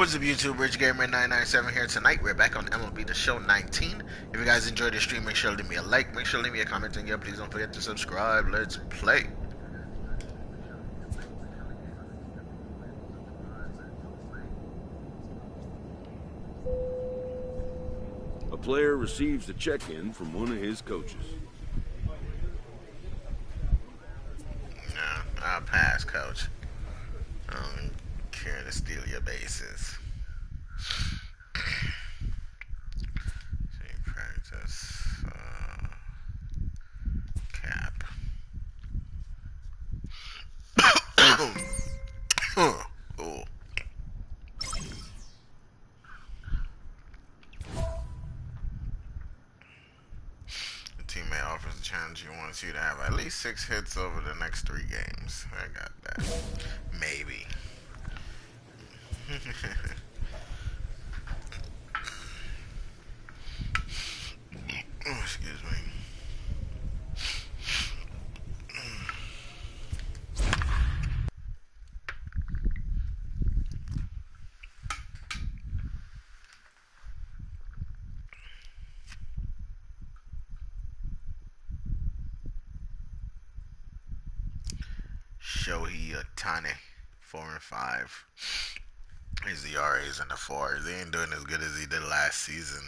What's up, YouTube? richardminto997 here. Tonight we're back on MLB The Show 19. If you guys enjoyed the stream, make sure to leave me a like, make sure to leave me a comment, and yeah, please don't forget to subscribe. Let's play. A player receives a check-in from one of his coaches. Nah, I'll pass, coach. I don't care to steal your bases. Practice cap. Oh. The teammate offers a challenge. He wants you to have at least 6 hits over the next 3 games. I got that. Maybe. Oh, excuse me. Shohei Ohtani, 4-5. His ERA is in the 4s. He ain't doing as good as he did last season.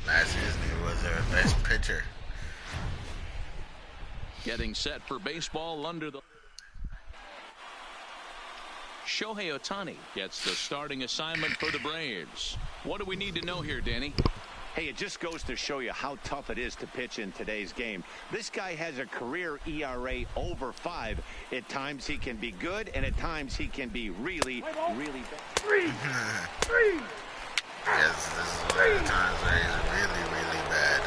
Last season he was their best pitcher. Getting set for baseball under the... Shohei Ohtani gets the starting assignment for the Braves. What do we need to know here, Danny? Hey, it just goes to show you how tough it is to pitch in today's game. This guy has a career ERA over 5. At times he can be good, and at times he can be really, really bad. Three. Yes, this is one of the times where he's really, really bad.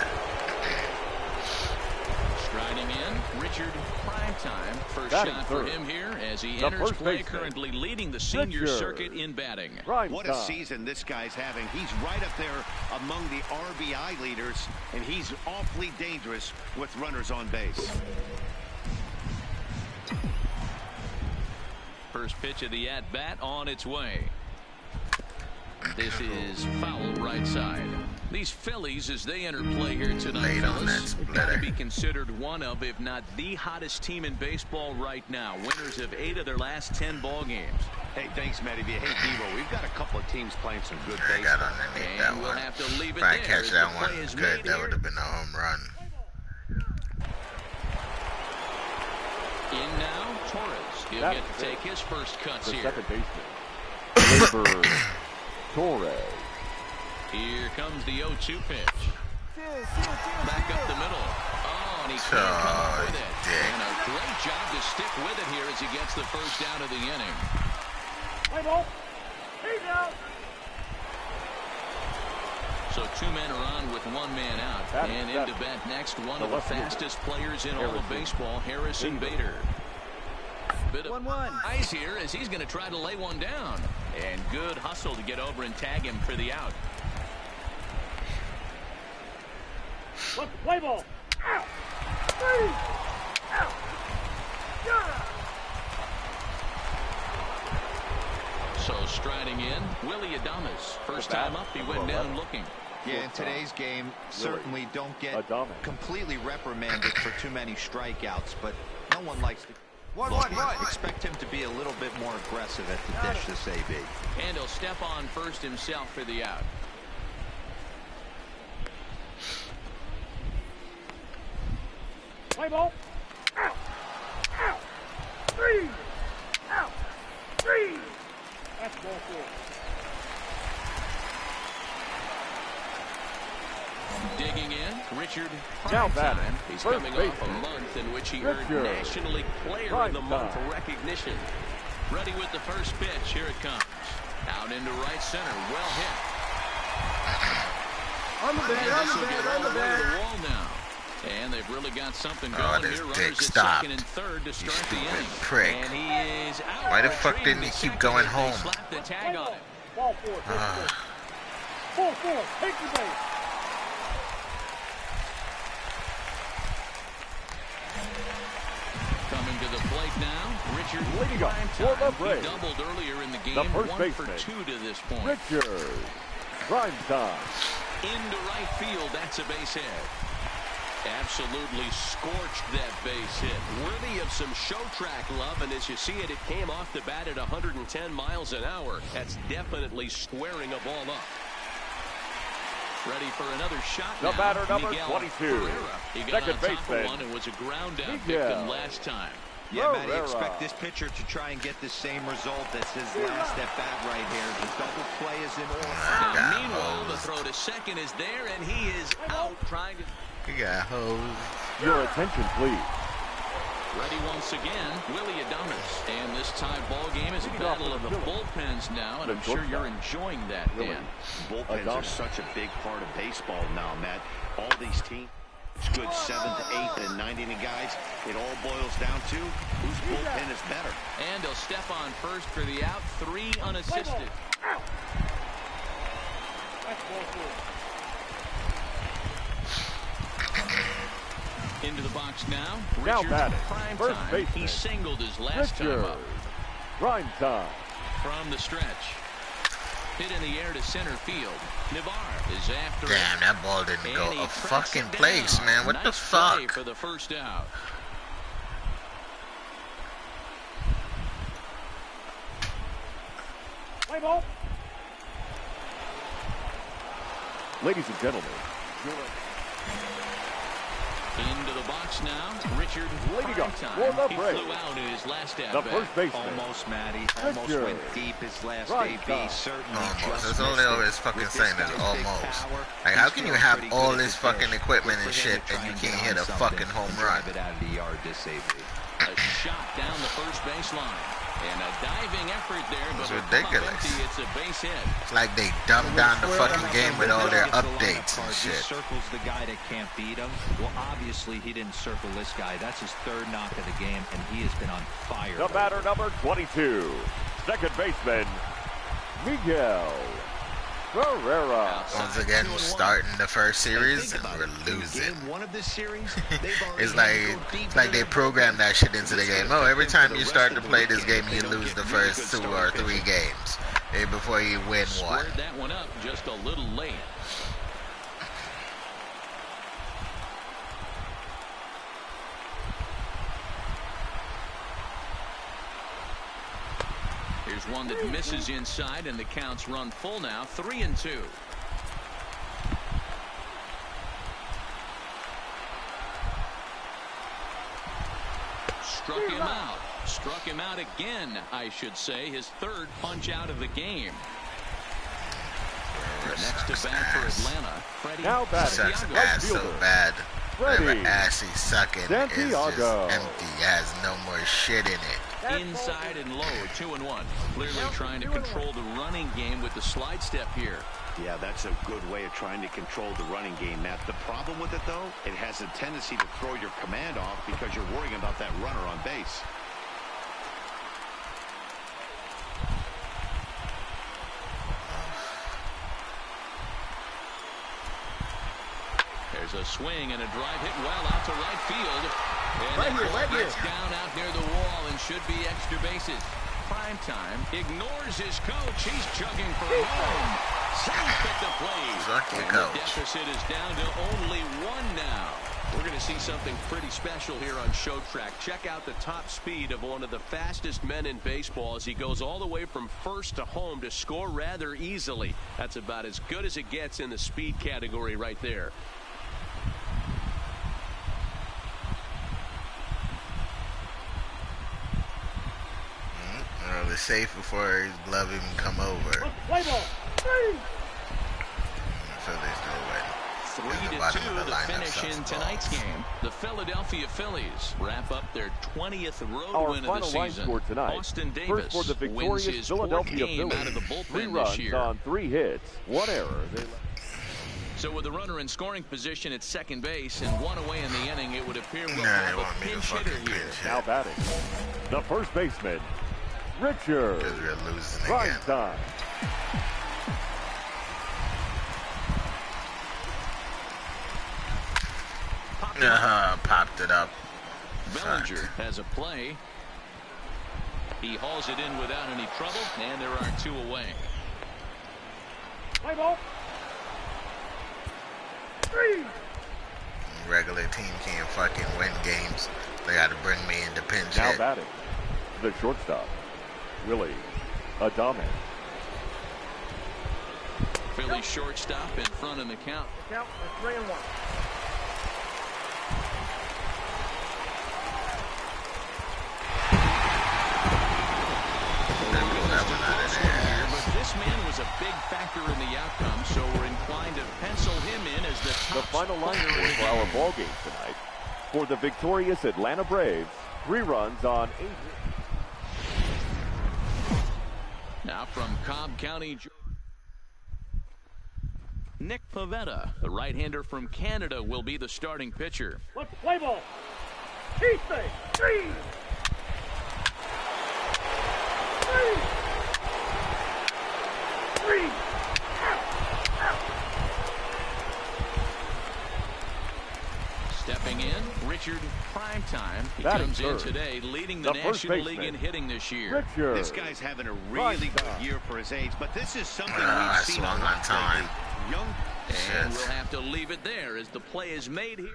Striding in, Richard Primetime. First shot for him here as he enters play, currently leading the senior circuit in batting. What a season this guy's having. He's right up there among the RBI leaders, and he's awfully dangerous with runners on base. First pitch of the at-bat on its way. This is foul right side. These Phillies, as they enter play here tonight, fellas, got to be considered one of, if not the hottest team in baseball right now. Winners of 8 of their last 10 ball games. Hey, thanks, Matty B. Hey, Devo, we've got a couple of teams playing some good baseball. I got underneath that we'll one. have to leave it if I there catch that one good, that here. would have been a home run. In now, Torres. He'll get to take his first cuts here. Second baseman. Torres. Here comes the 0-2 pitch. Back up the middle. Oh, and he can't come up with it. And a great job to stick with it here as he gets the first out of the inning. So 2 men are on with 1 man out. And into bat next, one of the fastest players in all of baseball, Harrison Bader. Bit of eyes here as he's going to try to lay one down. And good hustle to get over and tag him for the out. Play ball. Out. 3. Out. Yeah. So striding in, Willie Adames. First time up, he went down looking. Yeah, in today's game, certainly don't get completely reprimanded for too many strikeouts, but no one likes to... Expect him to be a little bit more aggressive at the dish this AB. And he'll step on first himself for the out. Play ball. Out. Out. 3. Out. 3. That's ball 4. Digging in, Richard Now batting. He's coming off a month in which he earned National League Player of the Month recognition. Ready with the first pitch. Here it comes. Out into right center. Well hit. On the bag, on the wall now. And they've really got something going here. Runners at second and third to start the inning. Prick. And he is out. Why the fuck didn't he keep going home? Slap the tag on him. Ball 4. 4. Take the base. Coming to the plate strike now. Richard leading up for the break. He doubled earlier in the game. The first 1 baseman, for 2 to this point. Richard. Prime time. Into right field. That's a base hit. Absolutely scorched that base hit. Worthy of some show track love, and as you see it, it came off the bat at 110 miles an hour. That's definitely squaring a ball up. Ready for another shot the now. batter number Miguel 22. He got Second on top baseman. of one and was a ground out Miguel. victim last time. Yeah, Matty, expect this pitcher to try and get the same result as his last at bat right here. The double play is in order. Now, meanwhile, the throw to second is there, and he is out trying to... He got hosed. Your attention, please. Ready once again, Willie Adames. And this tie ball game is a battle of the bullpens now, and I'm sure you're enjoying that, Dan. Bullpens are such a big part of baseball now, Matt. All these teams, good 7th, 8th, and 9th inning guys. It all boils down to whose bullpen is better. And he'll step on first for the out, 3 unassisted. Into the box now. Now batting, prime first time. baseman. He singled his last Richard. time up. Prime time. From the stretch. Hit in the air to center field. Navarre is after Damn, it. that ball didn't And go he a tracks fucking it place, down. man. What Nice the play fuck? for the first out. Play ball. Ladies and gentlemen, Into the box now. Richard leading up time. for the He break. flew out in his last at The bat. first baseman. Almost, Matty. Almost Richard. went deep his last Right AB. time. Certainly Almost. just That's all missed they it. always fucking With this saying is guy's big almost. power, Like, how he's can you feeling have pretty all good this at fucking pitch. equipment Good and for him shit to try and you and can't get hit on a something fucking home and run? drive it out of the yard this AB. A shot down the first baseline. And a diving effort there, but It's it'll come up ridiculous. empty. It's a base hit. It's like they dumbed down the fucking game with all their updates and He shit. circles the guy that can't beat him. Well, obviously, he didn't circle this guy. That's his 3rd knock of the game, and he has been on fire. the batter number 22. Second baseman, Miguel Ferreira. Once again, starting the first series and we're losing. Game 1 of this series, It's like they programmed that shit into the game. Oh, every time you start to play this game, you lose the first 2 or 3 games before you win one. Squared that one up just a little late. Here's one that misses inside, and the counts run full now, 3-2. Struck him out. Struck him out again, I should say. His 3rd punch out of the game. Next to bat for Atlanta, Freddie Now batting, Sucks Santiago. ass so fielder, bad. Whatever Freddie ass he's sucking is just Santiago. empty. Has no more shit in it. Inside and low, 2-1. Clearly trying to control the running game with the slide step here. Yeah, that's a good way of trying to control the running game, Matt. The problem with it, though, it has a tendency to throw your command off because you're worrying about that runner on base. There's a swing and a drive hit well out to right field. And Right that here, ball right here. gets down out near the wall and should be extra bases. Prime time ignores his coach. He's chugging for home. Safe at the plate. Suck your And coach. the deficit is down to only 1 now. We're going to see something pretty special here on Show Track. Check out the top speed of one of the fastest men in baseball as he goes all the way from first to home to score rather easily. That's about as good as it gets in the speed category right there. Really safe before his glove even come over. Play ball. So there's no way. 3-2 the finish in tonight's game. The Philadelphia Phillies wrap up their 20th road Our win of the final line season. score tonight. Austin Davis First for the wins victorious his 4th Philadelphia game Phillies. out of the 3 bullpen runs this year. on 3 hits, 1 error. So with the runner in scoring position at second base and 1 away in the inning, it would appear we'll Nah, they have want a me to pinch fucking hitter here. pinch hit. Now batting, the first baseman, Richard. Because we're losing Prime again. time. Popped it up. Bellinger has a play. He hauls it in without any trouble, and there are 2 away. Play ball. 3. Regular team can't fucking win games. They got to bring me in the pinch Now hit. batting, the shortstop, Willie Adame. Philly shortstop in front in the count. Count for 3-1. But this man was a big factor in the outcome, so we're inclined to pencil him in as the top The final line score for our ball game tonight. For the victorious Atlanta Braves, 3 runs on 8 hits. Now from Cobb County, Nick Pavetta, the right-hander from Canada, will be the starting pitcher. Let's play ball. He stay. 3. 3. Stepping in, Richard Primetime. He Batting comes in third, today, leading the first National League baseman, in hitting this year. Richard. This guy's having a really good year for his age, but this is something we've seen swung a lot on time. lately. Young. And we'll have to leave it there as the play is made here.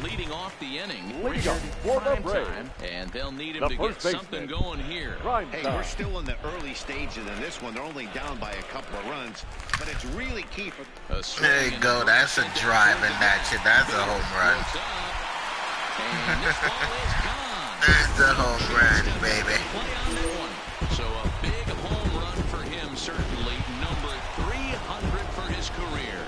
Leading off the inning, Richard Primetime, and they'll need him to get something going here. Hey, we're still in the early stages in this one. They're only down by a couple of runs, but it's really key for. There you go. That's a drive in that shit. That's a home run. And this ball is gone. That's a home run, baby. Play on that one. So a big home run for him, certainly. Number 300 for his career.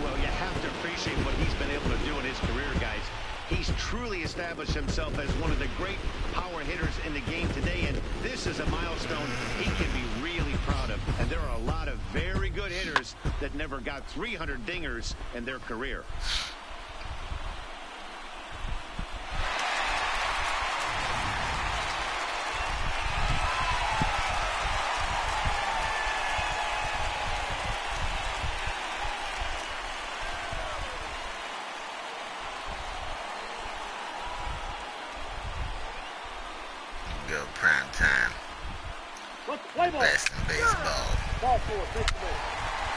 Well, you have to appreciate what he's been able to do in his career, guys. He's truly established himself as one of the great power hitters in the game today, and this is a milestone he can be really proud of. And there are a lot of very good hitters that never got 300 dingers in their career. Go prime time. Let's play ball. Best in baseball. Ball 4, take the base.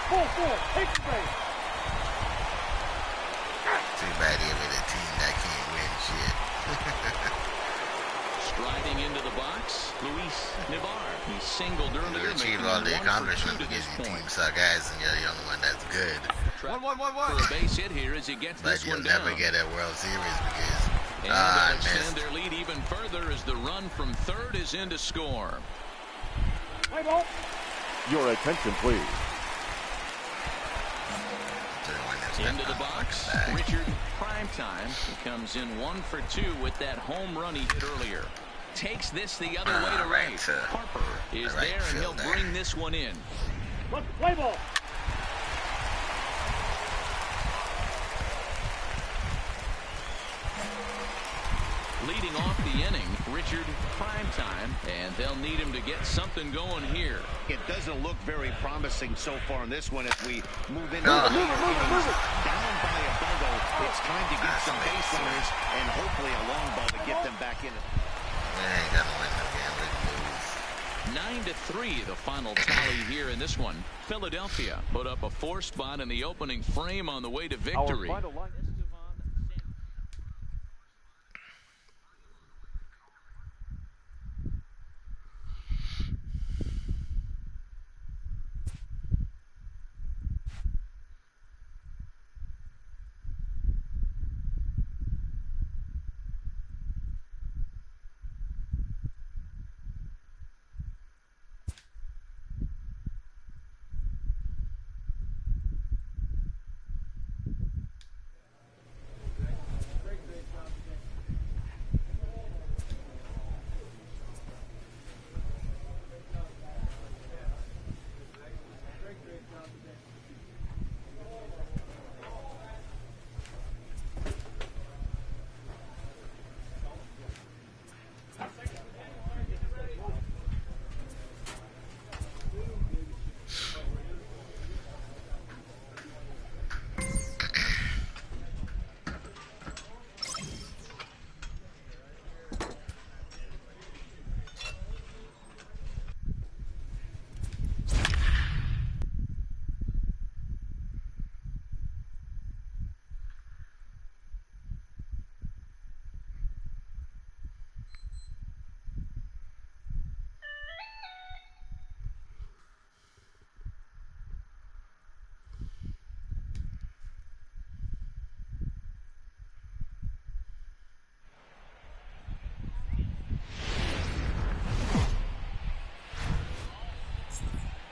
Ball 4, take the base. Too bad you're with a team that can't win shit. Striding into the box, Luis Navar. He singled earlier. You achieve all the accomplishments because your team suck ass and you're the only one that's good. 1-1-1-1. For a base hit here as he gets But this you'll one down. never get a World Series because And I they'll extend missed. their lead even further as the run from third is in to score. Play ball. Your attention, please. Into the box, Richard Primetime. He comes in 1 for 2 with that home run he hit earlier. Takes this the other way to right. Harper is there, and he'll bring this one in. Let's play ball. Leading off the inning, Richard Primetime, and they'll need him to get something going here. It doesn't look very promising so far in this one as we move into the later innings. Down by a bundle, it's time to get some base runners and hopefully a long ball to get them back in. We ain't gonna win the game. We lose. 9-3, the final tally here in this one. Philadelphia put up a 4 spot in the opening frame on the way to victory. Our final line.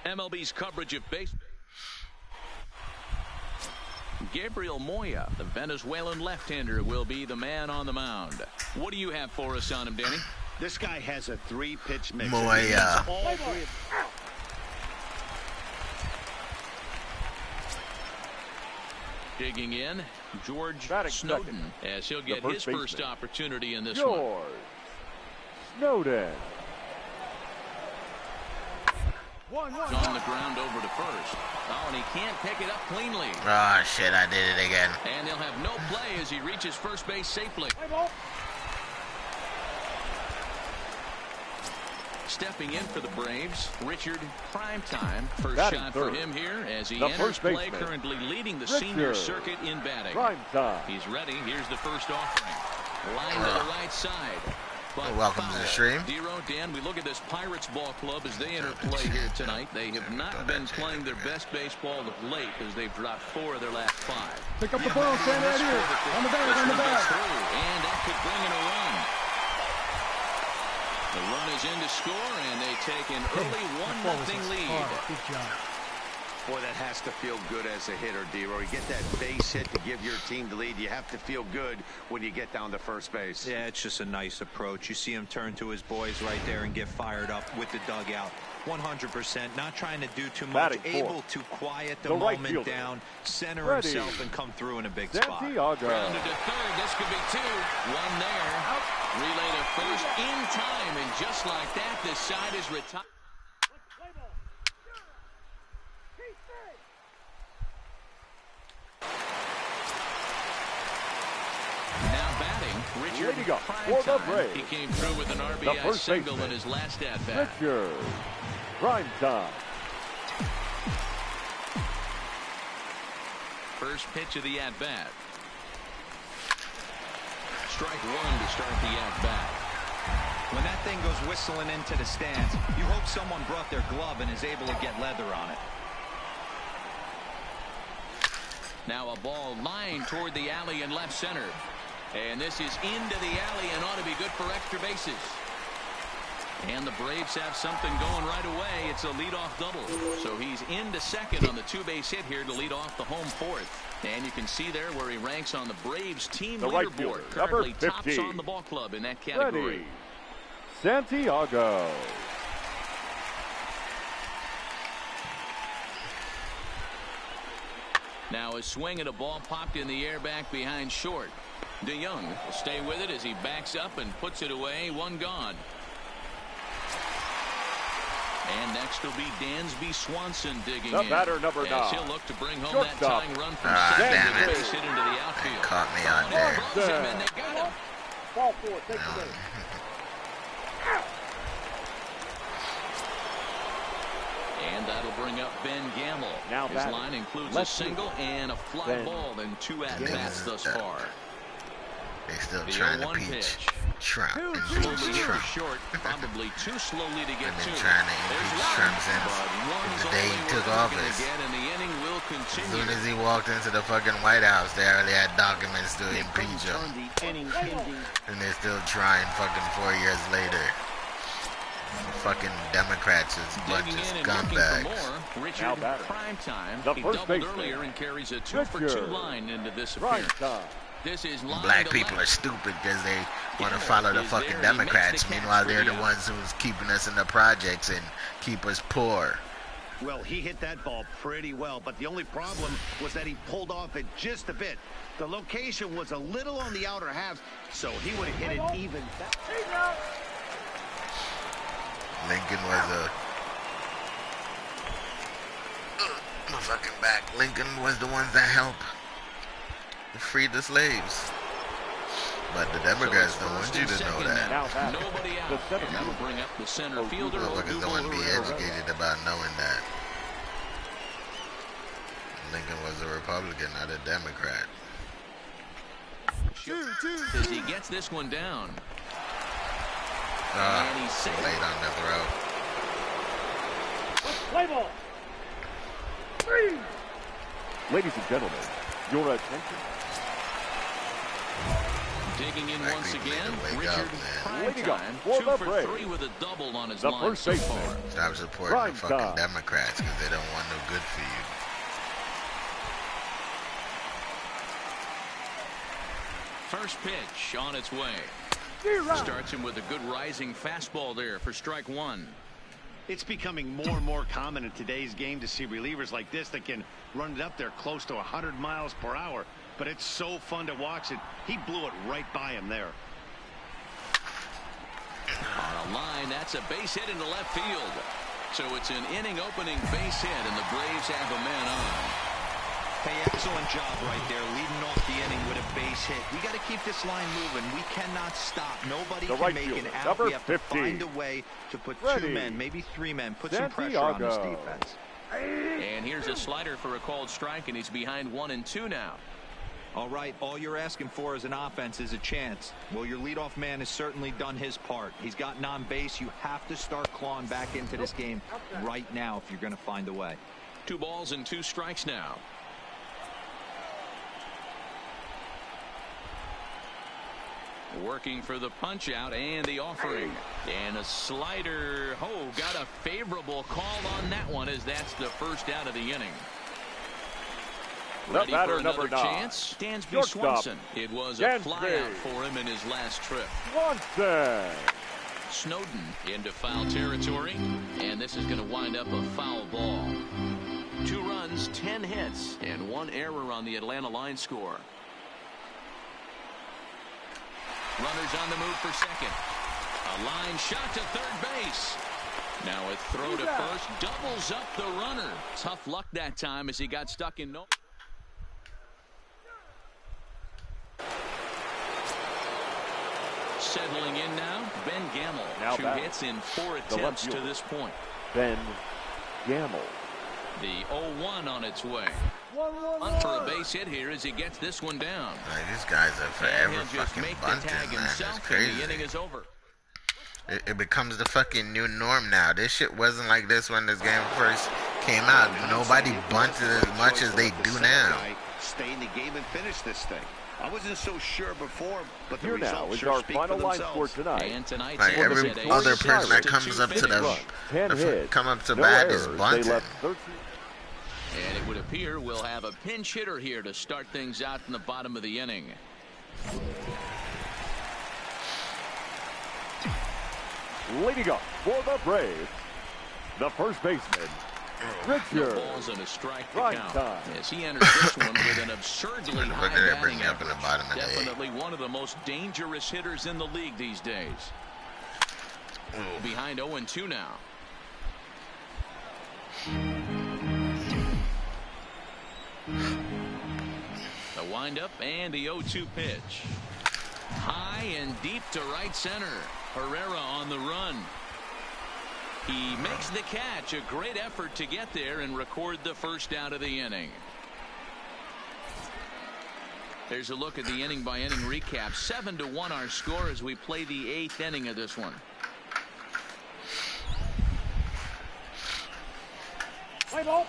MLB's coverage of baseball. Gabriel Moya, the Venezuelan left-hander, will be the man on the mound. What do you have for us on him, Danny? This guy has a 3-pitch mix. Moya. Digging in, George Snowden, as he'll get his first opportunity in this one. George Snowden. On the ground over to first. Oh, and he can't pick it up cleanly. Oh, shit, I did it again. And he'll have no play as he reaches first base safely. Stepping in for the Braves, Richard Primetime. First batting shot third. for him here as he The enters play, baseman, currently leading the Richard senior circuit in batting. Primetime. He's ready. Here's the first offering. Line to the right side. But welcome to the stream. Dero, Dan, we look at this Pirates ball club as they enter play here tonight. They have not been playing their best baseball of late as they've dropped 4 of their last 5. Pick up the ball, stand right here. On the bag, on the bag. And that could bring in a run. The run is in to score, and they take an early 1-0 lead. Good job. Boy, that has to feel good as a hitter, D-Roy. You get that base hit to give your team the lead. You have to feel good when you get down to first base. Yeah, it's just a nice approach. You see him turn to his boys right there and get fired up with the dugout. 100%, not trying to do too much, able to quiet the moment down, center himself, and come through in a big spot. Grounded to third. This could be 2. 1 there. Relay to first in time, and just like that, this side is retired. Richard Primetime. He came through with an RBI single in his last at-bat. Richard Primetime. First pitch of the at-bat. Strike 1 to start the at-bat. When that thing goes whistling into the stands, you hope someone brought their glove and is able to get leather on it. Now a ball lined toward the alley in left center. And this is into the alley and ought to be good for extra bases. And the Braves have something going right away. It's a leadoff double. So he's into second on the 2-base hit here to lead off the home 4th. And you can see there where he ranks on the Braves team leaderboard. Currently tops on the ball club in that category. Ready. Santiago. Now a swing and a ball popped in the air back behind short. DeYoung will stay with it as he backs up and puts it away. 1 gone. And next will be Dansby Swanson digging in. Batter number 9. As he'll look to bring home that tying run from damn it. base hit into the outfield. Caught me out there. And they got him. Ball 4, take the base. And that'll bring up Ben Gamble. Now his line includes a single and a fly ball in 2 at-bats thus far. They still trying to peach. Shrimp and peach shrimp. Short, probably too slowly to get They've to. been trying to impeach shrimp since the day he took office. As soon as he walked into the fucking White House, they already had documents to impeach him. And they're still trying fucking 4 years later. Fucking Democrats is a bunch of scumbags. Richard Primetime. He doubled earlier and carries a 2-for-2 line into this appearance. This is Black people are stupid because they want to follow the fucking Democrats. Meanwhile, they're the ones who's keeping us in the projects and keep us poor. Well, he hit that ball pretty well, but the only problem was that he pulled off it just a bit. The location was a little on the outer half, so he would have hit it even better. Lincoln was my fucking back. Lincoln was the ones that helped free the slaves. But the Democrats don't want you to know that. Nobody out. That'll bring up the center fielder. Motherfuckers don't want to be educated about knowing that. Lincoln was a Republican, not a Democrat. As he gets this one down. And he's late on the throw. Play ball. 3. Ladies and gentlemen, your attention. Digging in once again, Richard Leading up Primetime, for 2 the for Braves. 3 with a double on his The line first so baseman. far. Stop supporting the fucking Democrats because they don't want no good for you. First pitch on its way. Starts him with a good rising fastball there for strike one. It's becoming more and more common in today's game to see relievers like this that can run it up there close to 100 miles per hour. But it's so fun to watch it. He blew it right by him there. On a line, that's a base hit into left field. So it's an inning opening base hit, and the Braves have a man on. Hey, excellent job right there, leading off the inning with a base hit. We got to keep this line moving. We cannot stop. Nobody can make an out. We have to find a way to put 2 men, maybe 3 men, put some pressure on this defense. And here's a slider for a called strike, and he's behind 1-2 now. All right, all you're asking for as an offense is a chance. Well, your leadoff man has certainly done his part. He's gotten on base. You have to start clawing back into this game right now if you're going to find a way. 2 balls and 2 strikes now. Working for the punch out and the offering. And a slider. Oh, got a favorable call on that one as that's the first out of the inning. Ready for another chance? Dansby Swanson. It was a flyout for him in his last trip. Swanson. Snowden into foul territory. And this is going to wind up a foul ball. 2 runs, 10 hits, and 1 error on the Atlanta line score. Runners on the move for second. A line shot to third base. Now a throw to first doubles up the runner. Tough luck that time as he got stuck in no. Settling in now, Ben Gamble. Now 2 hits in 4 attempts to this point. Ben Gamble. The 0-1 on its way. On for a base hit here as he gets this one down. Like, these guys are forever and he'll just fucking make the bunting, tag man. It's himself, crazy. and the inning is over. It becomes the fucking new norm now. This shit wasn't like this when this game first came out. Nobody bunted as much as they do now. Stay in the game and finish this thing. I wasn't so sure before, but the Here now results is sure our speak final for line themselves. for tonight. And tonight's Like every other person that comes up to the bat is bunting. And it would appear we'll have a pinch hitter here to start things out in the bottom of the inning. Leading up for the Braves, the first baseman, Richard. No balls and a strike to count. As he enters this one with an absurdly high batting average. Definitely one of the most dangerous hitters in the league these days. Behind 0-2 now. The windup and the 0-2 pitch. High and deep to right center. Herrera on the run. He makes the catch. A great effort to get there and record the first out of the inning. There's a look at the inning by inning recap. 7-1 our score as we play the 8th inning of this one. Play ball.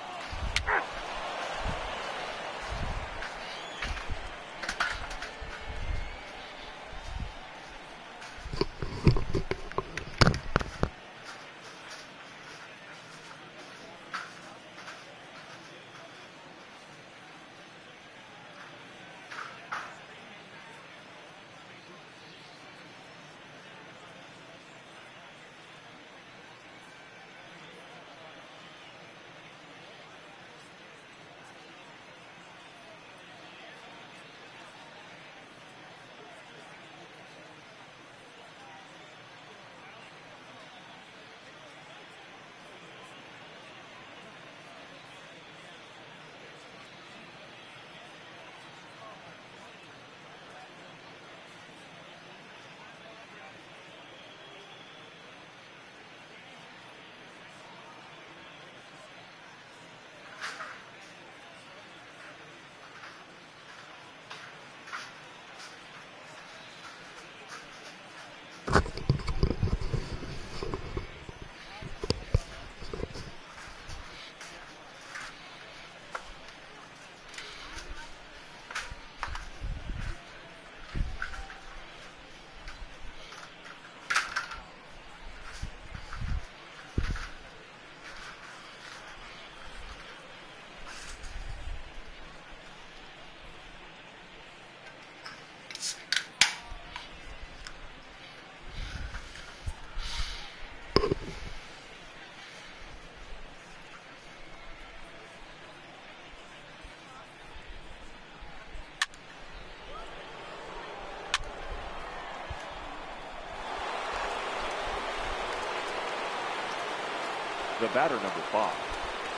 The batter, number 5,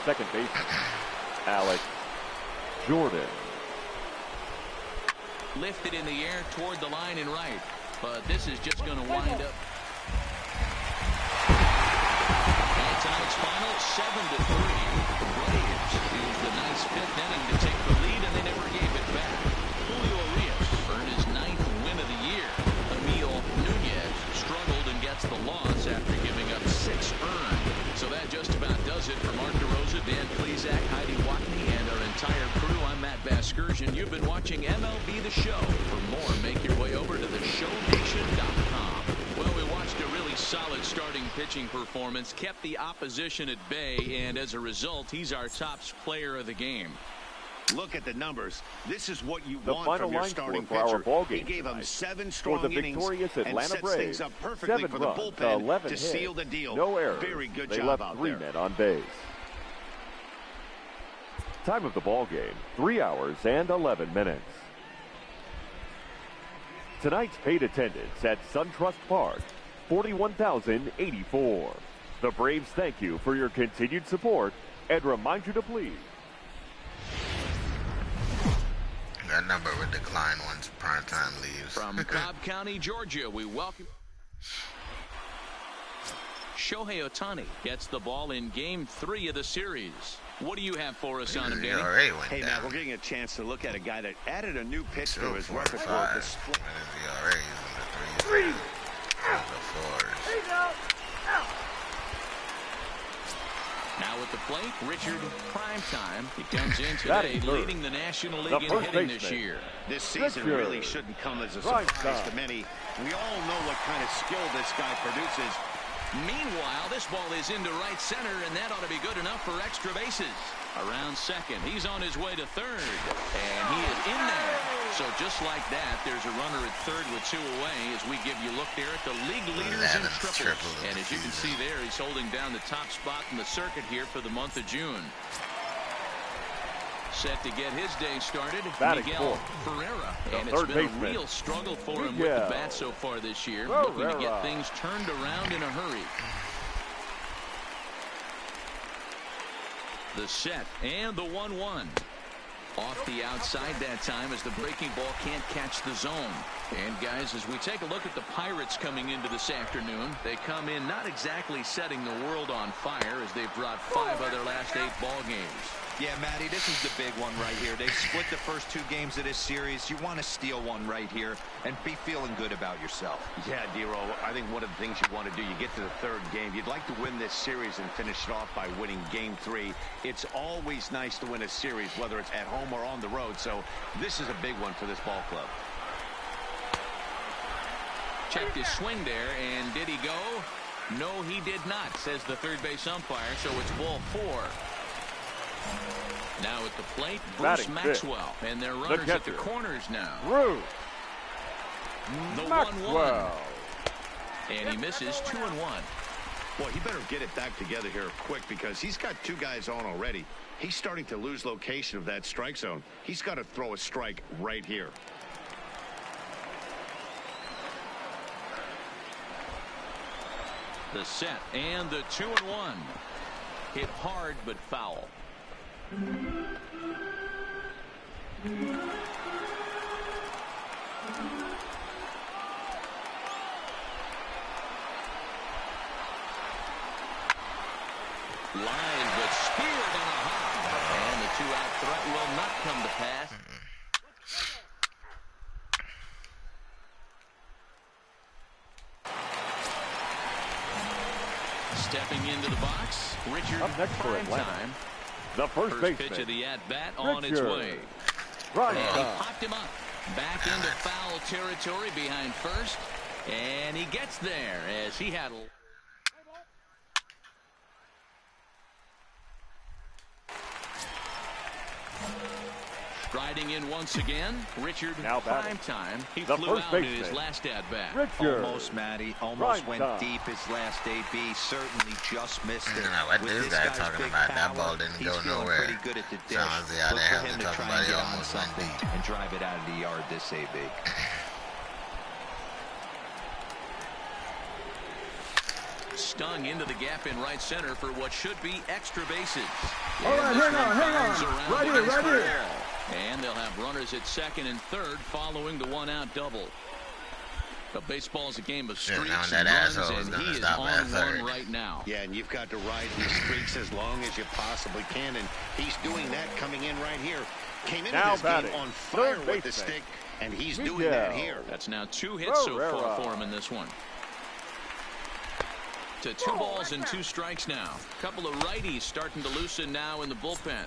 second baseman, Alex Jordan. Lifted in the air toward the line and right, but this is just going to wind up. And tonight's final, 7-3. Braves used the nice fifth inning to take the lead, and they never gave it back. Julio Urias earned his 9th win of the year. Emil Nunez struggled and gets the loss after giving up 6 earned. So that just about does it for Mark DeRosa, Dan Plesac, Heidi Watney, and our entire crew. I'm Matt Vasgersian. You've been watching MLB The Show. For more, make your way over to theshownation.com. Well, we watched a really solid starting pitching performance, kept the opposition at bay, and as a result, he's our top player of the game. Look at the numbers. This is what you the want from your starting pitcher. He gave him 7 strong innings and sets things up perfectly for the bullpen to seal the deal. No errors. Very good they job left out 3 there. men on base. Time of the ball game, 3 hours and 11 minutes. Tonight's paid attendance at SunTrust Park, 41,084. The Braves thank you for your continued support and remind you to please. That number would decline once prime time leaves. From Cobb County, Georgia, we welcome Shohei Ohtani gets the ball in Game 3 of the series. What do you have for us on him, Danny? Hey, Matt, we're getting a chance to look at a guy that added a new pitch to his repertoire. Now at the plate, Richard Primetime. He comes in today leading the National League in hitting this year. This season really shouldn't come as a surprise to many. We all know what kind of skill this guy produces. Meanwhile, this ball is into right center, and that ought to be good enough for extra bases. Around second, he's on his way to third, and he is in there. So just like that, there's a runner at third with 2 away as we give you a look there at the league leaders in triples. And as you can see there, he's holding down the top spot in the circuit here for the month of June. Set to get his day started, Miguel Ferreira. And it's been a real struggle for him with the bat so far this year. Looking to get things turned around in a hurry. The set and the 1-1. Off the outside that time as the breaking ball can't catch the zone. And guys, as we take a look at the Pirates coming into this afternoon, they come in not exactly setting the world on fire as they've dropped 5 of their last 8 ball games. Yeah, Matty, this is the big one right here. They've split the first 2 games of this series. You want to steal one right here and be feeling good about yourself. Yeah, Dero, I think one of the things you want to do, you get to the 3rd game, you'd like to win this series and finish it off by winning Game 3. It's always nice to win a series, whether it's at home or on the road, so this is a big one for this ball club. Checked his swing there, and did he go? No, he did not, says the third base umpire, so it's ball 4. Now at the plate, Bruce Maxwell, and their runners at the corners now. The 1-1. And he misses 2-1. Boy, he better get it back together here quick because he's got 2 guys on already. He's starting to lose location of that strike zone. He's got to throw a strike right here. The set and the 2-1. Hit hard but foul. Line but speared on a hop. And the 2-out threat will not come to pass. Stepping into the box, Richard Primetime. The first pitch of the at-bat on its way. And he popped him up. Back into foul territory behind first. And he gets there as he had... Striding in once again, Richard Primetime. He flew out in his last at-bat. Almost, Matty. Almost went deep his last AB. Certainly just missed it. What this guy talking about? That ball didn't go nowhere. Pretty good at the dish. Sounds like they have to talk about it almost went deep. And drive it out of the yard this AB. stung into the gap in right center for what should be extra bases. All right, hang on. Right here. And they'll have runners at second and third following the one-out double. But baseball's a game of streaks and runs, and he is on one right now. Yeah, and you've got to ride these streaks as long as you possibly can, and he's doing that coming in right here. Came into this game on fire with the stick, and he's doing that here. That's now 2 hits so far for him in this one. To 2 balls and 2 strikes now. A couple of righties starting to loosen now in the bullpen.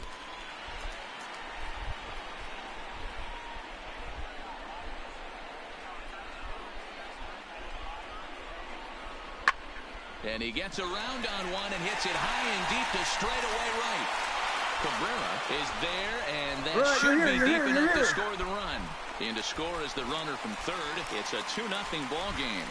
And he gets around on one and hits it high and deep to straightaway right. Cabrera is there, and that should be deep enough to score the run. And to score is the runner from third. It's a 2-0 ball game.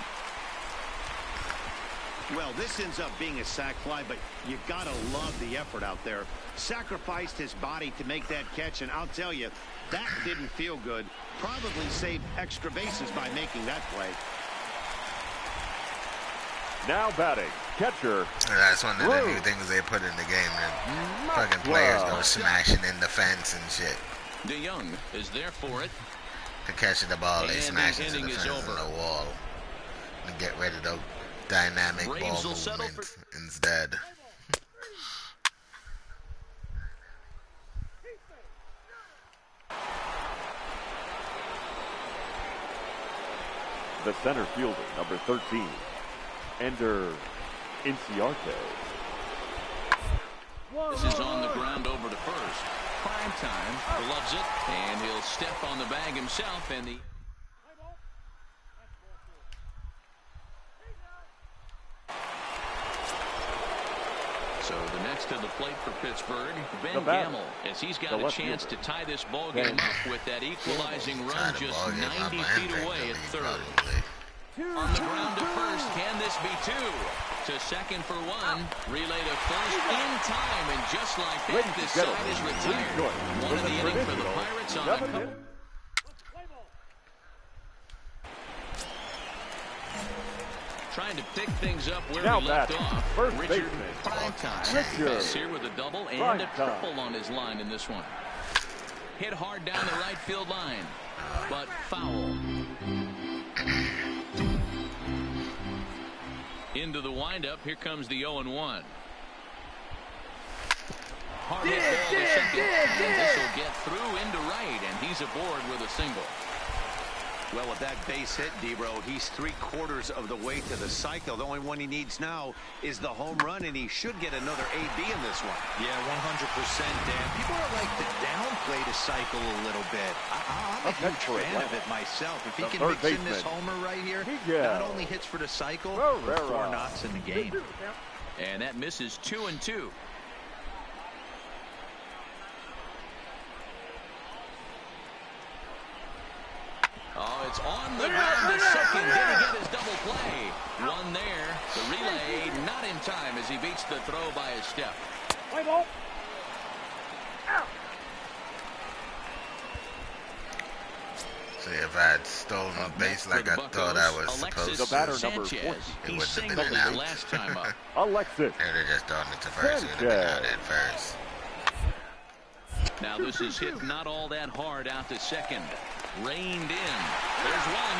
Well, this ends up being a sac fly, but you got to love the effort out there. Sacrificed his body to make that catch, and I'll tell you, that didn't feel good. Probably saved extra bases by making that play. Now batting, catcher. That's one of the new things they put in the game. And fucking players go smashing in the fence and shit. DeYoung is there for it. To catch the ball, they smash into the fence and the wall. And get rid of the dynamic ball movement instead. The center fielder, number 13. Ender Inciarte. This is on the ground over to first. Prime time, loves it, and he'll step on the bag himself. And the so the next to the plate for Pittsburgh, Ben Gamble, as he's got a chance to tie this ball game up with that equalizing run just 90 feet away at third. On the ground to first, can this be 2? To second for 1, relay to first in time, and just like that, this side is retired. One of the inning for the Pirates on the couple. Trying to pick things up where we left off. Richard Primetime is here with a double and a triple on his line in this one. Hit hard down the right field line, but foul. Into the windup, here comes the 0-1. Hard hit ball to second, and this will get through into right, and he's aboard with a single. Well, with that base hit, Debro, he's 3/4 of the way to the cycle. The only one he needs now is the home run, and he should get another AB in this one. Yeah, 100%, Dan. People are like to downplay the cycle a little bit. I'm a huge fan of it myself. If he can mix in this homer right here, not only hits for the cycle, but 4 knocks in the game. And that misses 2-2. Oh, it's on the ground to second. Did he get his double play? One there. The relay not in time as he beats the throw by a step. Play ball. Out. See, if I had stolen a base like I thought I was supposed to, the batter number 14. It wouldn't have been an out. Last time up. Alexis. They would have just thrown it to first. It would have been out at first. Now this is hit not all that hard out to second. Reined in. There's one.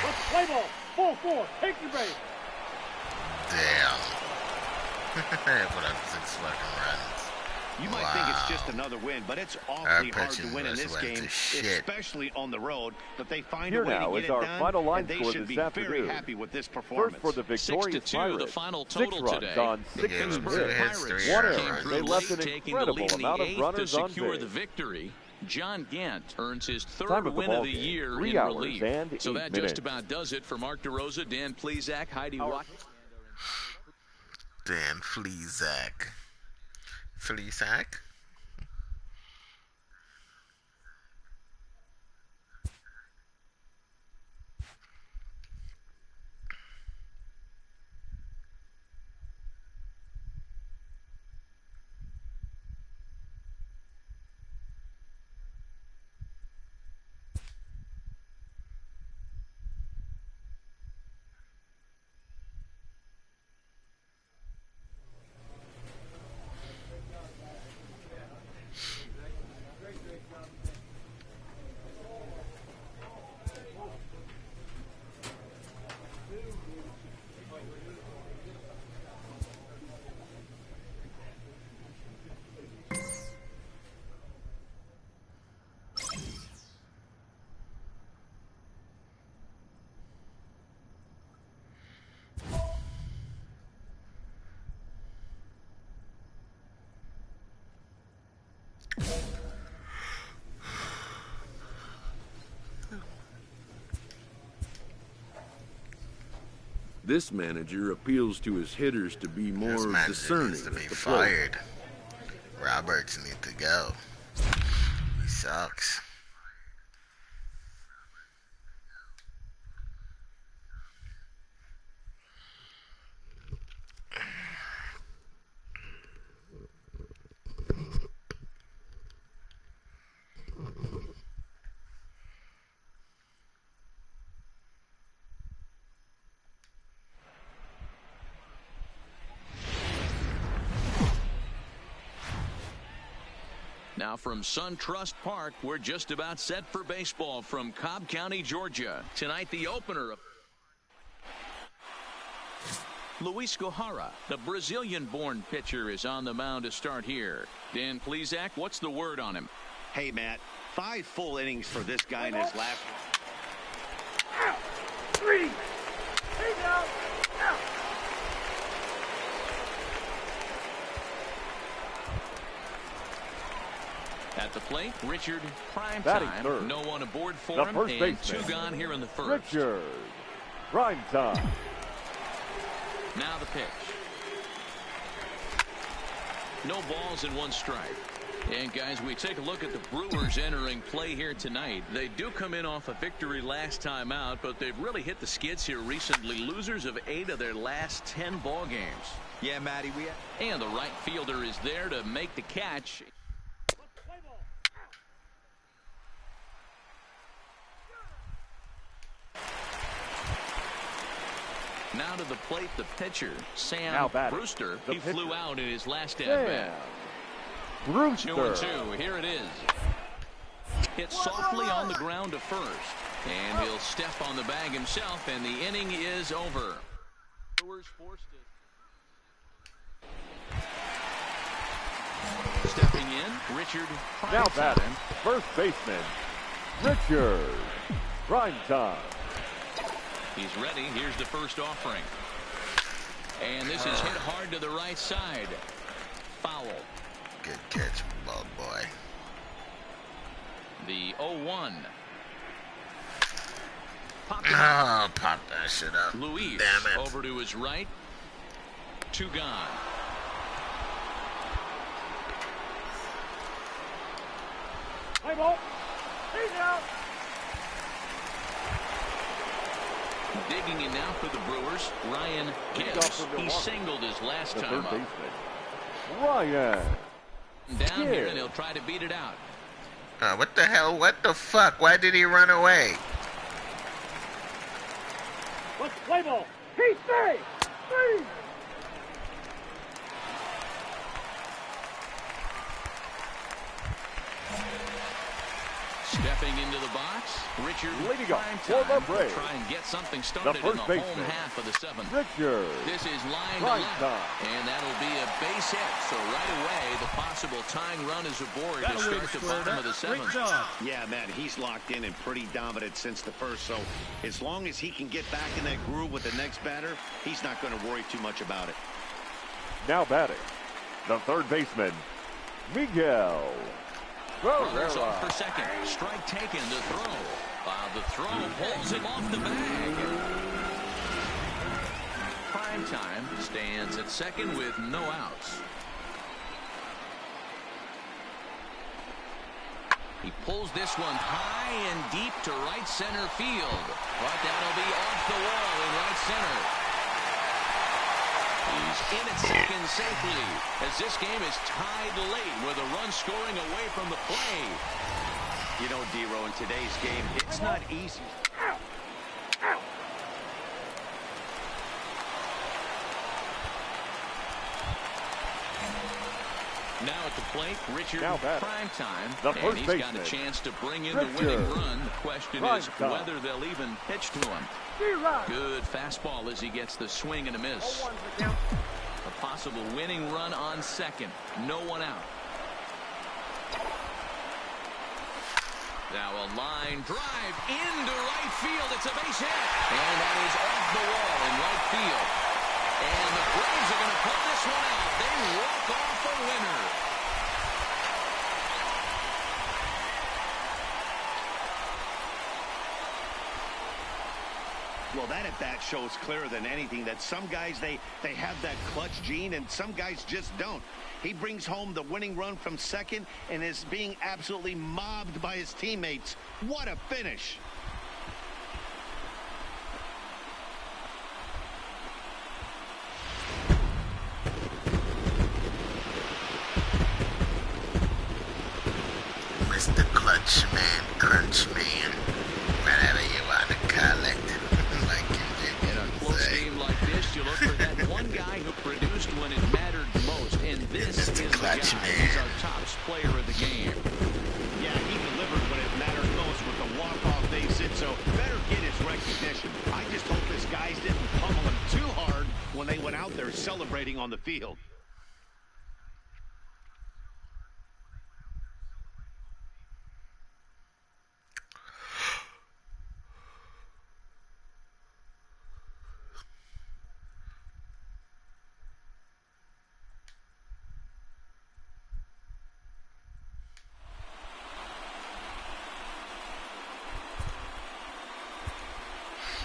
Let's play ball. 4-4. Take your base. Damn. They put up 6 fucking runs. You might think it's just another win, but it's awfully hard to win in this game, especially on the road. But they find a way to get it done, and they should be very happy with this performance. First for the victorious 6-2, the final total 6 today. runs on 6 Pirates came through late, taking the lead in the 8th to secure the victory. John Gant earns his 3rd win of the year in relief. So that just about does it for Mark DeRosa, Dan Plesac, Heidi Watkins. Dan Plesac. Plesac? This manager appeals to his hitters to be more discerning. Needs to be fired. Roberts needs to go. He sucks. Now from SunTrust Park, we're just about set for baseball from Cobb County, Georgia. Tonight, the opener. Luis Gohara, the Brazilian-born pitcher, is on the mound to start here. Dan Plesac, what's the word on him? Hey, Matt, 5 full innings for this guy in his last. 3. Hey, now. At the plate, Richard Primetime. No one aboard for him, and 2 gone here in the first. Richard Primetime. Now the pitch. No balls and 1 strike. And guys, we take a look at the Brewers entering play here tonight. They do come in off a victory last time out, but they've really hit the skids here recently. Losers of 8 of their last 10 ball games. Yeah, Matty, and the right fielder is there to make the catch. Now to the plate, the pitcher, Sam Brewster. He flew out in his last at-bat. Brewster. 2-2. Here it is. Hit softly on the ground to first. And he'll step on the bag himself, and the inning is over. Brewers forced it. Stepping in, Richard Primetime. Now batting, first baseman, Richard Primetime. He's ready. Here's the first offering. And this is hit hard to the right side. Foul. Good catch, bald boy. The 0-1. Pop that shit up. Luis Damn it. over to his right. 2 gone. Hey, ball. He's out. Digging in now for the Brewers, Ryan Gibbs. He singled his last time up. Ryan down here, and he'll try to beat it out. What the hell? What the fuck? Why did he run away? Let's play ball. He stay. 3. Stepping into the box, Richard Primetime to try and get something started in the home half of the 7th. Richard. This is line to left, and that'll be a base hit. So right away, the possible tying run is aboard to start the bottom of the 7th. Yeah, Matt, he's locked in and pretty dominant since the first. So as long as he can get back in that groove with the next batter, he's not going to worry too much about it. Now batting, the third baseman, Miguel. Runners off for second. Strike taken to throw. The throw pulls him off the bag. Primetime stands at second with no outs. He pulls this one high and deep to right center field. But that'll be off the wall in right center. He's in at second safely as this game is tied late with a run scoring away from the play. You know, D-Row, in today's game, it's not easy. Now at the plate, Richard Primetime, and he's got a chance to bring in the winning run. The question is whether they'll even pitch to him. Good fastball as he gets the swing and a miss. A possible winning run on second. No one out. Now a line drive into right field. It's a base hit. And that is off the wall in right field. And the Braves are going to pull this one out. They walk off a winner. Well, that at bat shows clearer than anything that some guys, they have that clutch gene and some guys just don't. He brings home the winning run from second and is being absolutely mobbed by his teammates. What a finish. Mr. Clutch Man, Crunch Man, whatever you want to call it. Like in a close game like this, you look for that one guy who produced when it mattered most, and this is the guy. He's our top player of the game. Yeah, he delivered when it mattered most with the walk-off base hit, so better get his recognition. I just hope his guys didn't pummel him too hard when they went out there celebrating on the field.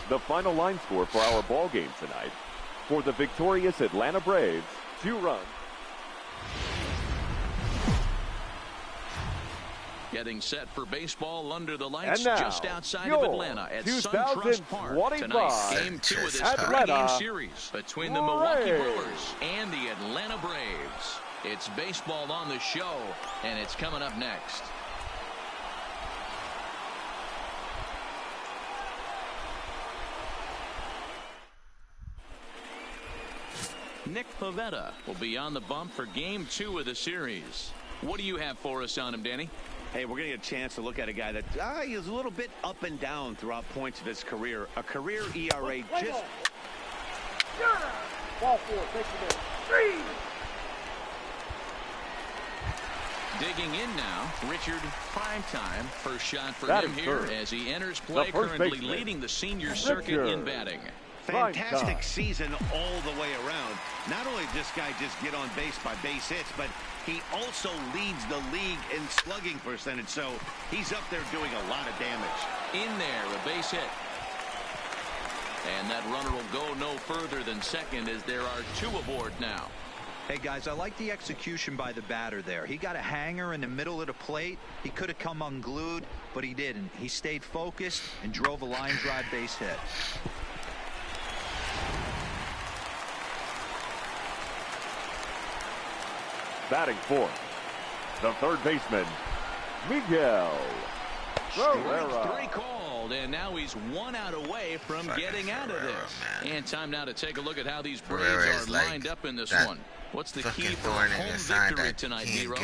The final line score for our ball game tonight. For the victorious Atlanta Braves, 2 runs. Getting set for baseball under the lights just outside of Atlanta at SunTrust Park. Tonight's Game 2 of this 3-game series between the Milwaukee Brewers and the Atlanta Braves. It's baseball on the show, and it's coming up next. Nick Pivetta will be on the bump for Game 2 of the series. What do you have for us on him, Danny? Hey, we're going to get a chance to look at a guy that is a little bit up and down throughout points of his career. A career ERA just... Ball 4, takes a minute. 3. Digging in now, Richard Primetime. First shot for him here as he enters play, currently leading the senior circuit in batting. Fantastic season all the way around. Not only did this guy just get on base by base hits, but he also leads the league in slugging percentage, so he's up there doing a lot of damage. In there, a base hit. And that runner will go no further than second as there are 2 aboard now. Hey, guys, I like the execution by the batter there. He got a hanger in the middle of the plate. He could have come unglued, but he didn't. He stayed focused and drove a line drive base hit. Batting fourth, the third baseman, Miguel Rivera. 3 called, and now he's 1 out away from getting out of this. And time now to take a look at how these Braves are lined up in this one. What's the key for a home victory tonight, Hero?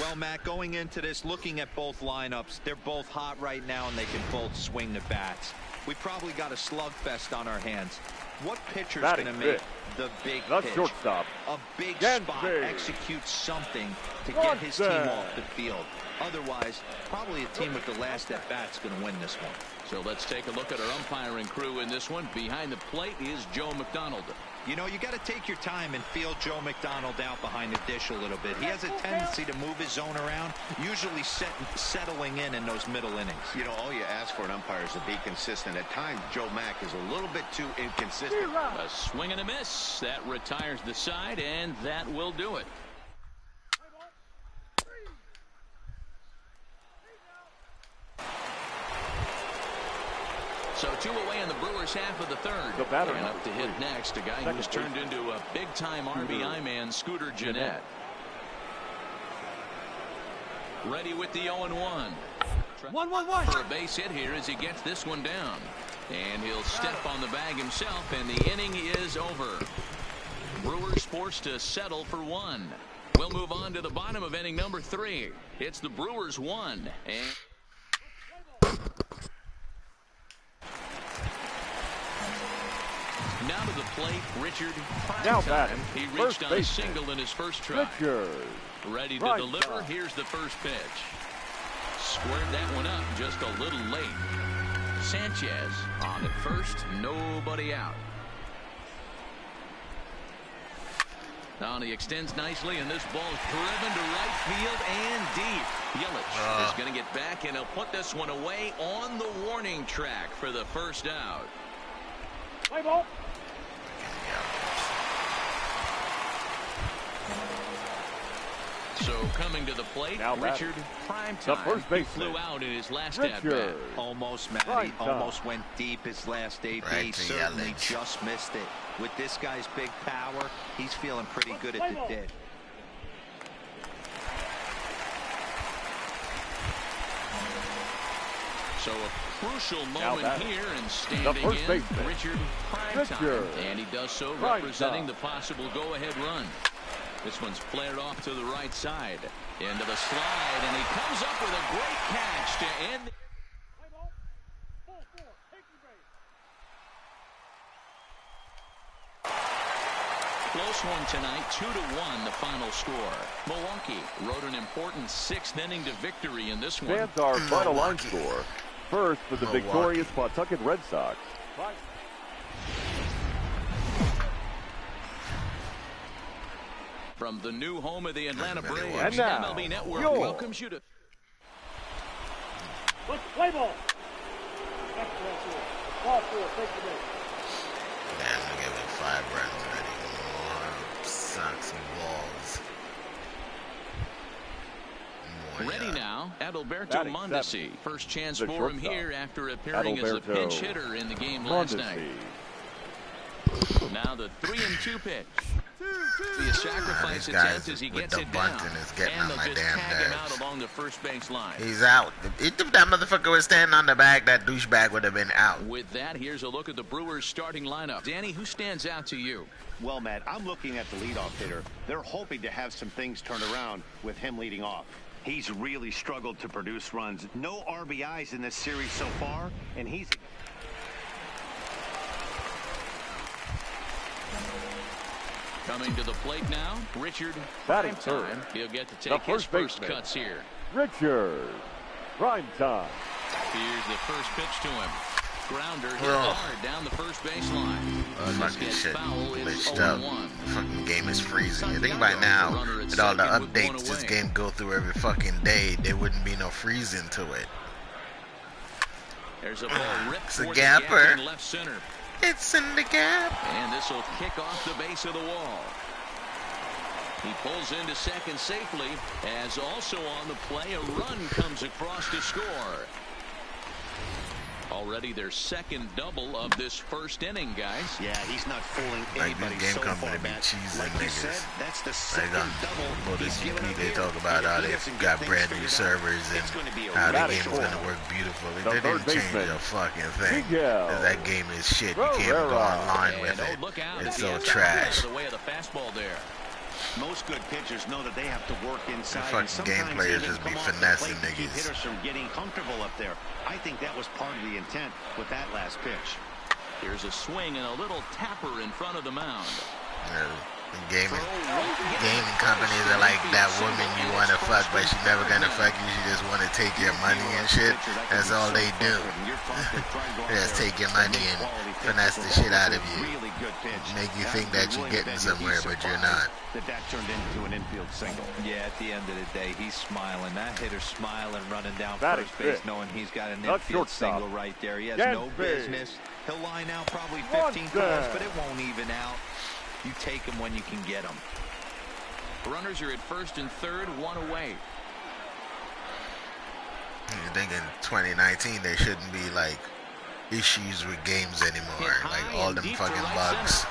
Well, Matt, going into this, looking at both lineups, they're both hot right now, and they can both swing the bats. We probably got a slugfest on our hands. What pitcher's going to make the big pitch? Shortstop. A big spot, execute something to get his team off the field. Otherwise, probably a team with the last at-bat's going to win this one. So let's take a look at our umpiring crew in this one. Behind the plate is Joe McDonald. You know, you got to take your time and feel Joe McDonald out behind the dish a little bit. He has a tendency to move his zone around, usually settling in those middle innings. You know, all you ask for an umpire is to be consistent. At times, Joe Mack is a little bit too inconsistent. A swing and a miss. That retires the side, and that will do it. So 2 away in the Brewers half of the third. And up to hit next, a guy who's turned into a big-time RBI man, Scooter Gennett. Ready with the 0-1. 1-1-1. For a base hit here as he gets this one down. And he'll step on the bag himself, and the inning is over. Brewers forced to settle for 1. We'll move on to the bottom of inning number 3. It's the Brewers 1. And now to the plate, Richard Primetime. He reached on a single in his first try. Ready to deliver. Here's the first pitch. Squared that one up just a little late. Sanchez on at first. Nobody out. Now he extends nicely, and this ball is driven to right field and deep. Yelich is going to get back, and he'll put this one away on the warning track for the first out. Play ball. So coming to the plate, now Richard Primetime. He flew out in his last at-bat. Almost, Matty. Almost went deep his last AB. Right, certainly just missed it. With this guy's big power, he's feeling pretty good at the dish. So a crucial moment here and standing in, Richard Primetime. And he does so representing the possible go-ahead run. This one's flared off to the right side. Into the slide, and he comes up with a great catch to end. Close one tonight, 2-1 the final score. Milwaukee wrote an important 6th inning to victory in this one. Fans our final line score. First for the victorious Pawtucket Red Sox. From the new home of the Atlanta Braves, and now, MLB Network welcomes you to... Play ball. Ball 4, take the base. Damn, we give it 5 runs already. More Sox and balls. Ready now, Adalberto Mondesi. First chance for him here after appearing as a pinch hitter in the game last night. Now the 3-2 pitch. The sacrifice attempt as he gets it down, and they'll just tag him out along the first base line. He's out. If that motherfucker was standing on the bag, that douchebag would have been out. With that, here's a look at the Brewers' starting lineup. Danny, who stands out to you? Well, Matt, I'm looking at the leadoff hitter. They're hoping to have some things turned around with him leading off. He's really struggled to produce runs. No RBIs in this series so far, and he's... Coming to the plate now, Richard Primetime. He'll get to take his first cuts here. Richard Primetime. Here's the first pitch to him. Grounder hit hard down the first baseline. Fucking shit glitched up. The fucking game is freezing. I think by now, with all the updates this game go through every fucking day, there wouldn't be no freezing to it. There's a ball ripped it's a gapper. in left center. It's in the gap. And this will kick off the base of the wall. He pulls into second safely, as also on the play, a run comes across to score. Already their second double of this first inning, guys. Yeah, he's not fooling anybody so far, Matt. Like you said, that's the second double. They talk about how they've got brand new servers and how the game is going to work beautifully. They didn't change a fucking thing. That game is shit. You can't go online with it. It's so trash. The way of the fastball there. Most good pitchers know that they have to work inside. The fucking game players just be finessing niggas. Keep hitters from getting comfortable up there. I think that was part of the intent with that last pitch. Here's a swing and a little tapper in front of the mound. Gaming companies are like that woman you want to fuck, but she's never gonna fuck you. She just want to take your money and shit. That's all they do. They just take your money and finesse the shit out of you. Make you think that you're getting somewhere, but you're not. That turned into an infield single. Yeah, at the end of the day, he's smiling. That hitter's smiling, running down first base, knowing he's got an infield single right there. He has no business. He'll line out probably 15 balls, but it won't even out. You take them when you can get them. Runners are at first and third, one away. You think in 2019 there shouldn't be like issues with games anymore. Like all them fucking bugs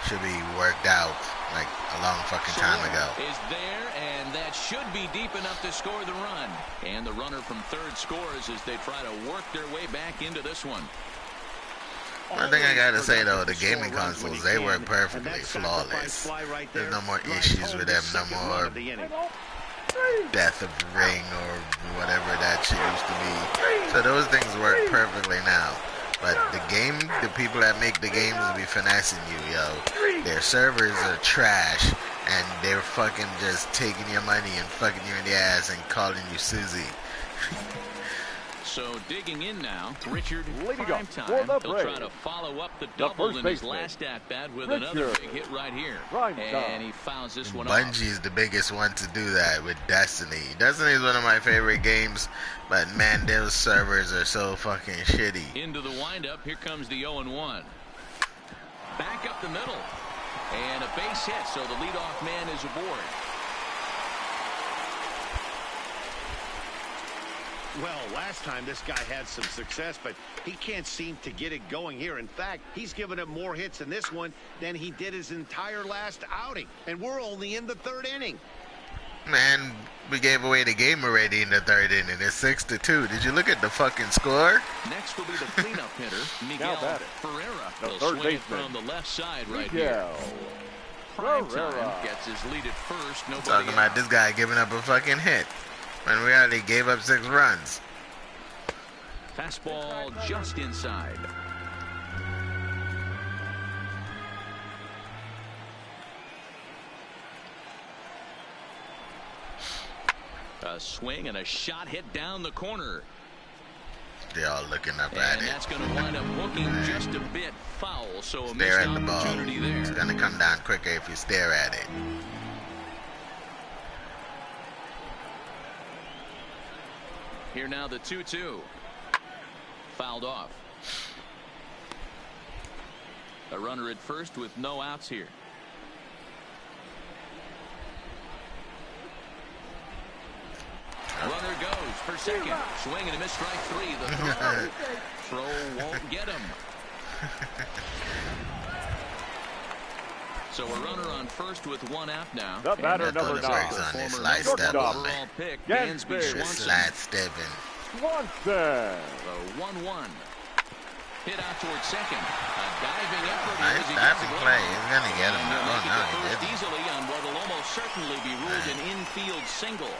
should be worked out like a long fucking time ago. Is there, and that should be deep enough to score the run. And the runner from third scores as they try to work their way back into this one. One thing I gotta say though, the gaming consoles, they work perfectly flawless. There's no more issues with them, no more death of ring or whatever that shit used to be. So those things work perfectly now. But the people that make the games will be finessing you, yo. Their servers are trash, and they're fucking just taking your money and fucking you in the ass and calling you Susie. So digging in now, Richard Primetime. He'll try to follow up the double in his last at-bat with another big hit right here. And he fouls this one off. Bungie is the biggest one to do that with Destiny. Destiny is one of my favorite games, but man, those servers are so fucking shitty. Into the windup, here comes the 0-1. the middle. And a base hit, so the leadoff man is aboard. Well, last time this guy had some success, but he can't seem to get it going here. In fact, he's given up more hits in this one than he did his entire last outing. And we're only in the third inning. Man, we gave away the game already in the third inning. It's 6-2. Did you look at the fucking score? Next will be the cleanup hitter, Miguel Ferreira. The He'll third swing it baseman. from the left side right Miguel here. Prime Ferreira time gets his lead at first. Nobody Talking about this guy giving up a fucking hit when we already gave up 6 runs. Fastball just inside. A swing and a shot hit down the corner. They're all looking up at And it. that's going to wind up looking just a bit foul. So a Stare missed at the ball. opportunity there. It's going to come down quicker if you stare at it. Here now the 2-2. Fouled off. A runner at first with no outs here. Runner goes for second. Swing and a miss, strike 3. The throw won't get him. So a runner on first with 1 out now. The batter, number 9. On this light step Overall pick, Dansby Swanson. Slide stepping. Swanson. The 1-1. Hit out towards second. A diving effort. Nice diving play. He's going to get him. Oh, no, he didn't. Easily on what will almost certainly be ruled an infield single.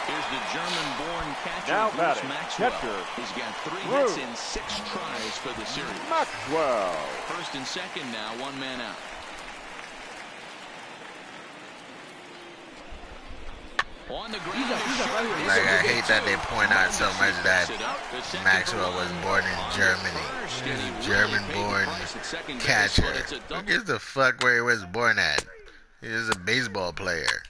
Here's the German-born catcher, Now Bruce batting. Maxwell. Catcher. He's got 3 Bruce. hits in 6 tries for the series. Maxwell. First and second now, 1 man out. On the ground. Like, I hate that they point out so much that Maxwell was born in Germany. He's a German-born catcher. Who gives a fuck where he was born at? He was a baseball player.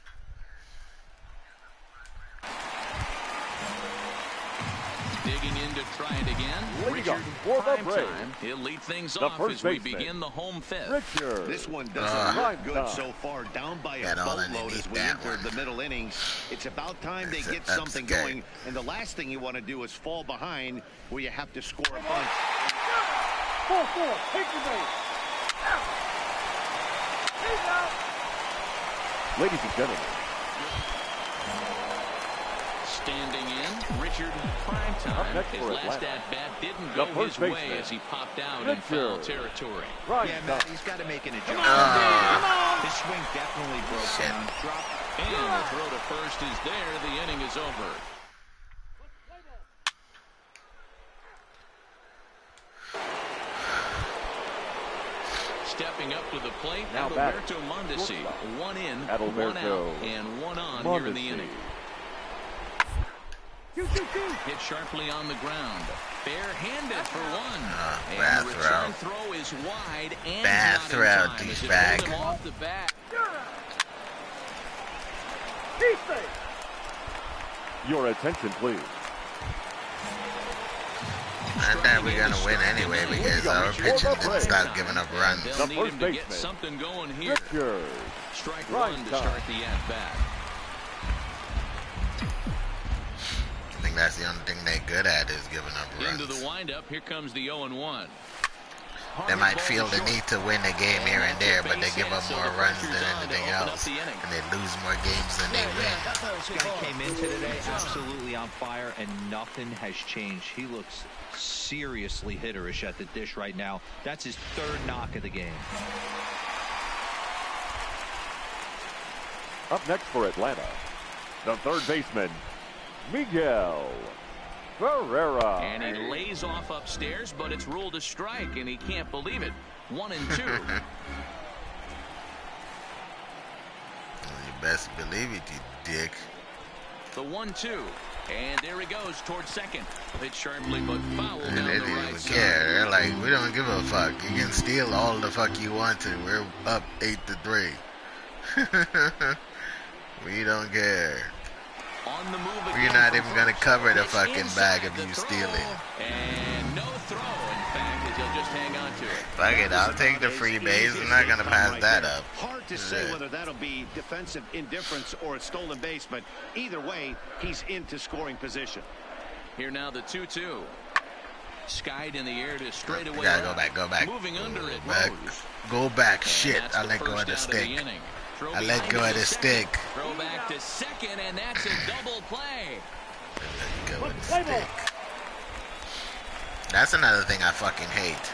Digging in to try it again. Richard, prime time. He'll lead things off as we begin the home fifth. Richard. This one doesn't look good so far. Down by a boatload as we enter the middle innings. It's about time they get something going. And the last thing you want to do is fall behind where you have to score a bunch. 4-4. Take the base. Ladies and gentlemen. Standing in, Richard Primetime. His last at-bat didn't go his way as he popped out in foul territory. Yeah, Matt, he's got to make an adjustment. His swing definitely broke down. And the throw to first is there. The inning is over. Stepping up to the plate, now Alberto Mondesi. 1 in, 1 out, and 1 on here in the inning. Hit sharply on the ground. Bare-handed for 1. And the return throw is wide and bad not throw, in time as it douchebag. pulled him off the bat. Your attention, please. I thought we were going to win anyway because our pitching didn't start giving up runs. They'll need him to get something going here. Richard. Strike 1 to start the at-bat. I think that's the only thing they're good at is giving up runs. Into the windup, here comes the 0-1. They might feel the need to win a game here and there, but they give up more runs than anything else. And they lose more games than they win. This guy came into today absolutely on fire, and nothing has changed. He looks seriously hitterish at the dish right now. That's his 3rd knock of the game. Up next for Atlanta, the third baseman, Miguel Ferreira. And he lays off upstairs, but it's ruled a strike, and he can't believe it. 1-2. You best believe it, you dick. The 1-2. And there he goes towards second. Hit sharply, but foul down the They right didn't even side. care. They're like, we don't give a fuck. You can steal all the fuck you want to. We're up 8-3. We don't care. On the move We're not even going to cover the fucking bag of you stealing. And no throw. In fact, he'll just hang on to it. Fuck it, I'll take the free base. I'm not gonna pass that up. Hard to say whether that'll be defensive indifference or a stolen base, but either way, he's into scoring position. Here now the 2-2. Skied in the air to straight away. Gotta go back, go back. Moving under it. Go back. Shit, I let go of the stick. I let go of the stick. Throw back to second, and that's a double play. Let go of the stick. That's another thing I fucking hate.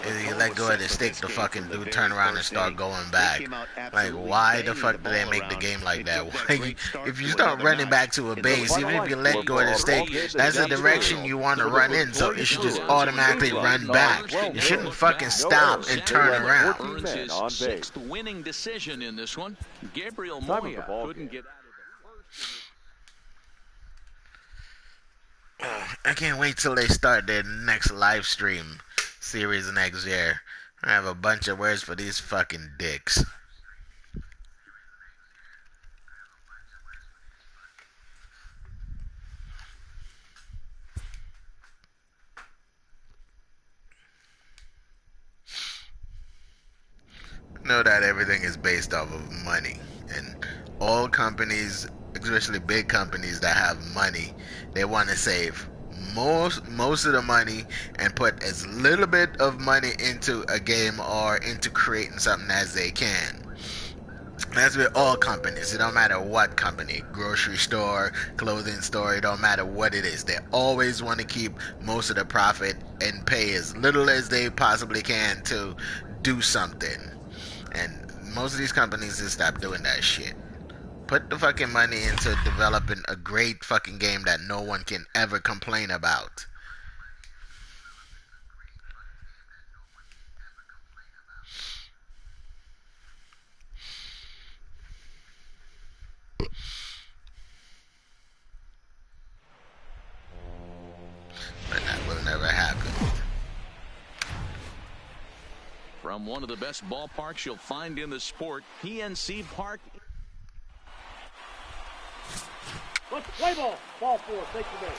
Is you let go of the stick, the fucking dude turn around and start going back. Like, why the fuck do they make the game like that? Why, if you start running back to a base, even if you let go of the stick, that's the direction you want to run in, so it should just automatically run back. You shouldn't fucking stop and turn around. Earns his 6th winning decision in this one. Gabriel Moya couldn't get out of it. I can't wait till they start their next live stream series next year. I have a bunch of words for these fucking dicks. Know that everything is based off of money, and all companies, especially big companies that have money, they want to save most of the money and put as little bit of money into a game or into creating something as they can. That's with all companies. It don't matter what company, grocery store, clothing store, it don't matter what it is. They always want to keep most of the profit and pay as little as they possibly can to do something. And most of these companies just stop doing that shit. Put the fucking money into developing a great fucking game that no one can ever complain about. But that will never happen. From one of the best ballparks you'll find in the sport, PNC Park. Let's play ball. Ball 4. Take the base.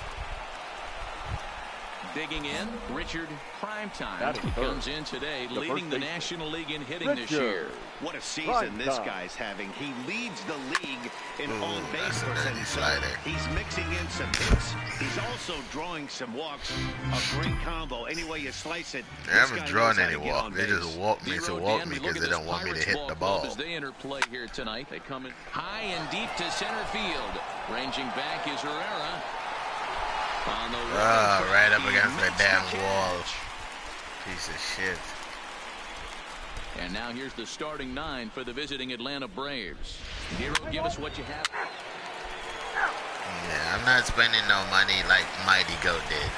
Digging in, Richard Primetime. He comes in today, leading the National League in hitting this year. What a season this guy's having. He leads the league in on-base percentage. He's mixing in some hits. He's also drawing some walks. A great combo. Any way you slice it. I haven't drawn any walk. They just walk me to walk me because they don't want me to hit the ball. As they enter play here tonight, they come in high and deep to center field. Ranging back is Herrera. On the right up against the damn wall. Piece of shit. And now here's the starting 9 for the visiting Atlanta Braves. Hero, give us what you have. Yeah, I'm not spending no money like Mighty Goat did.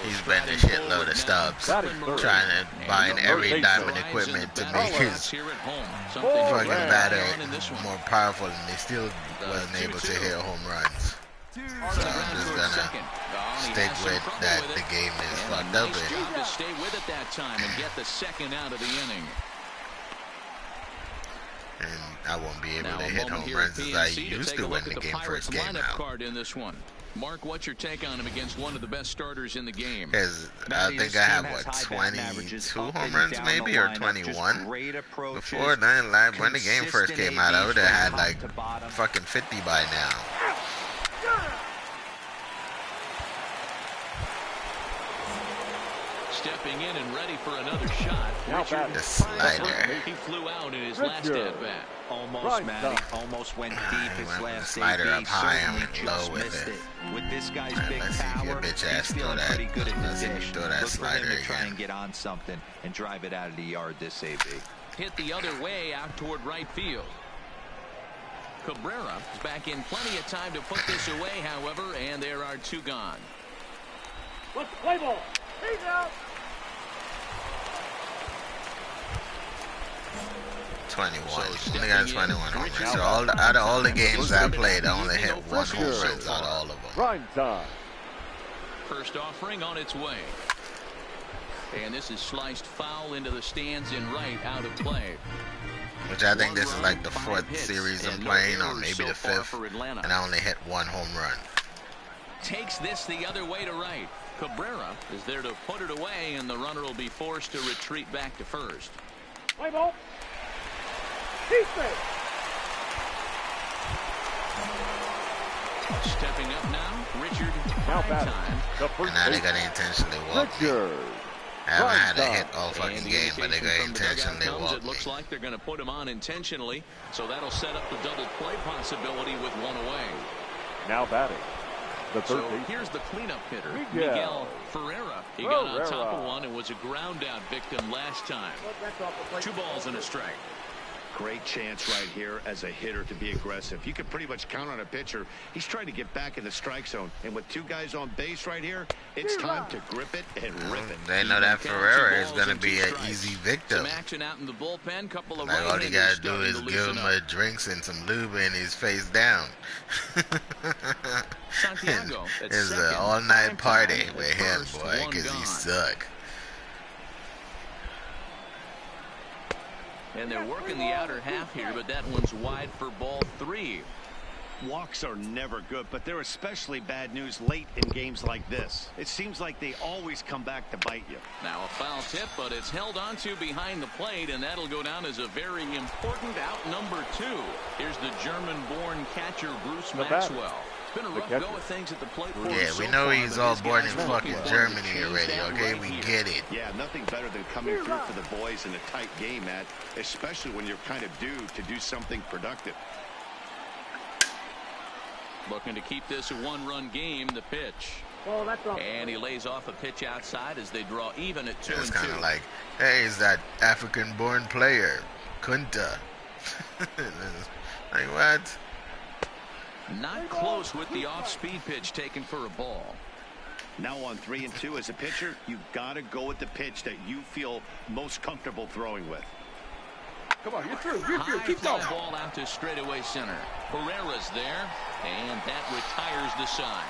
He's spent a shitload of stubs trying to buy every diamond equipment to make his fucking batter more powerful, and they still wasn't able to hit home runs. So I'm just gonna stick with that. The game is fucked up. To stay with it that time and get the second out of the inning. And I won't be able to hit home runs as I used to when the game first came out. Card in this one. Mark, what's your take on him against one of the best starters in the game? Because I think I have, what, 22 home runs maybe, or 21? Before then, like, when the game first came out, I would have had, like, fucking 50 by now. Stepping in and ready for another shot. The slider. He flew out in his last at-bat. Almost, Matty. Almost went deep his last slider up high and low with it. With this guy's big let's see if your power, bitch ass he's feeling pretty good at the dish. Throw that Look for slider him to try again. and get on something and drive it out of the yard this AB. Hit the other way out toward right field. Cabrera is back in plenty of time to put this away, however, and there are 2 gone. Let's play ball. He's out. 21. Only got 21 home runs. So out of all the games I played, I only hit 1 home runs out of all of them. Prime time. First offering on its way. And this is sliced foul into the stands in right, out of play. Which I think this is like the 4th series I'm playing, or maybe the 5th, and I only hit 1 home run. Takes this the other way to right. Cabrera is there to put it away, and the runner will be forced to retreat back to first. Play ball. Defense. Stepping up now, Richard. Now batting. And now they're going to intentionally walk me. I haven't had a hit all fucking game, but they're going to intentionally walk me. It looks like they're going to put him on intentionally, so that'll set up the double play possibility with one away. Now batting. So here's the cleanup hitter, Miguel Ferreira. He got on top of one and was a ground out victim last time. 2 balls and a strike. Great chance right here as a hitter to be aggressive. You can pretty much count on a pitcher. He's trying to get back in the strike zone. And with 2 guys on base right here, it's time to grip it and rip it. They know that Ferreira is going to be an easy victim. Some action out in the bullpen. Couple of like all you got to do is give him a drinks and some lube and he's face down. Santiago, it's an all-night party with him, boy, because he suck. And they're working the outer half here, but that one's wide for ball 3. Walks are never good, but they're especially bad news late in games like this. It seems like they always come back to bite you. Now a foul tip, but it's held onto behind the plate, and that'll go down as a very important out number 2. Here's the German-born catcher, Bruce Maxwell. It's been a rough go of things at the plate for yeah, we know he's all born in fucking Germany already, okay? We get it. Yeah, nothing better than coming through for the boys in a tight game, Matt, especially when you're kind of due to do something productive. Looking to keep this a 1-run game, the pitch. Oh, that's all. And he lays off a pitch outside as they draw even at 2-2. It's kind of like, hey, is that African-born player, Kunta? Like, what? Not close with the off-speed pitch taken for a ball. Now on 3-2 as a pitcher, you got to go with the pitch that you feel most comfortable throwing with. Come on, you're through. Keep going. High ball out to straightaway center. Herrera's there, and that retires the side.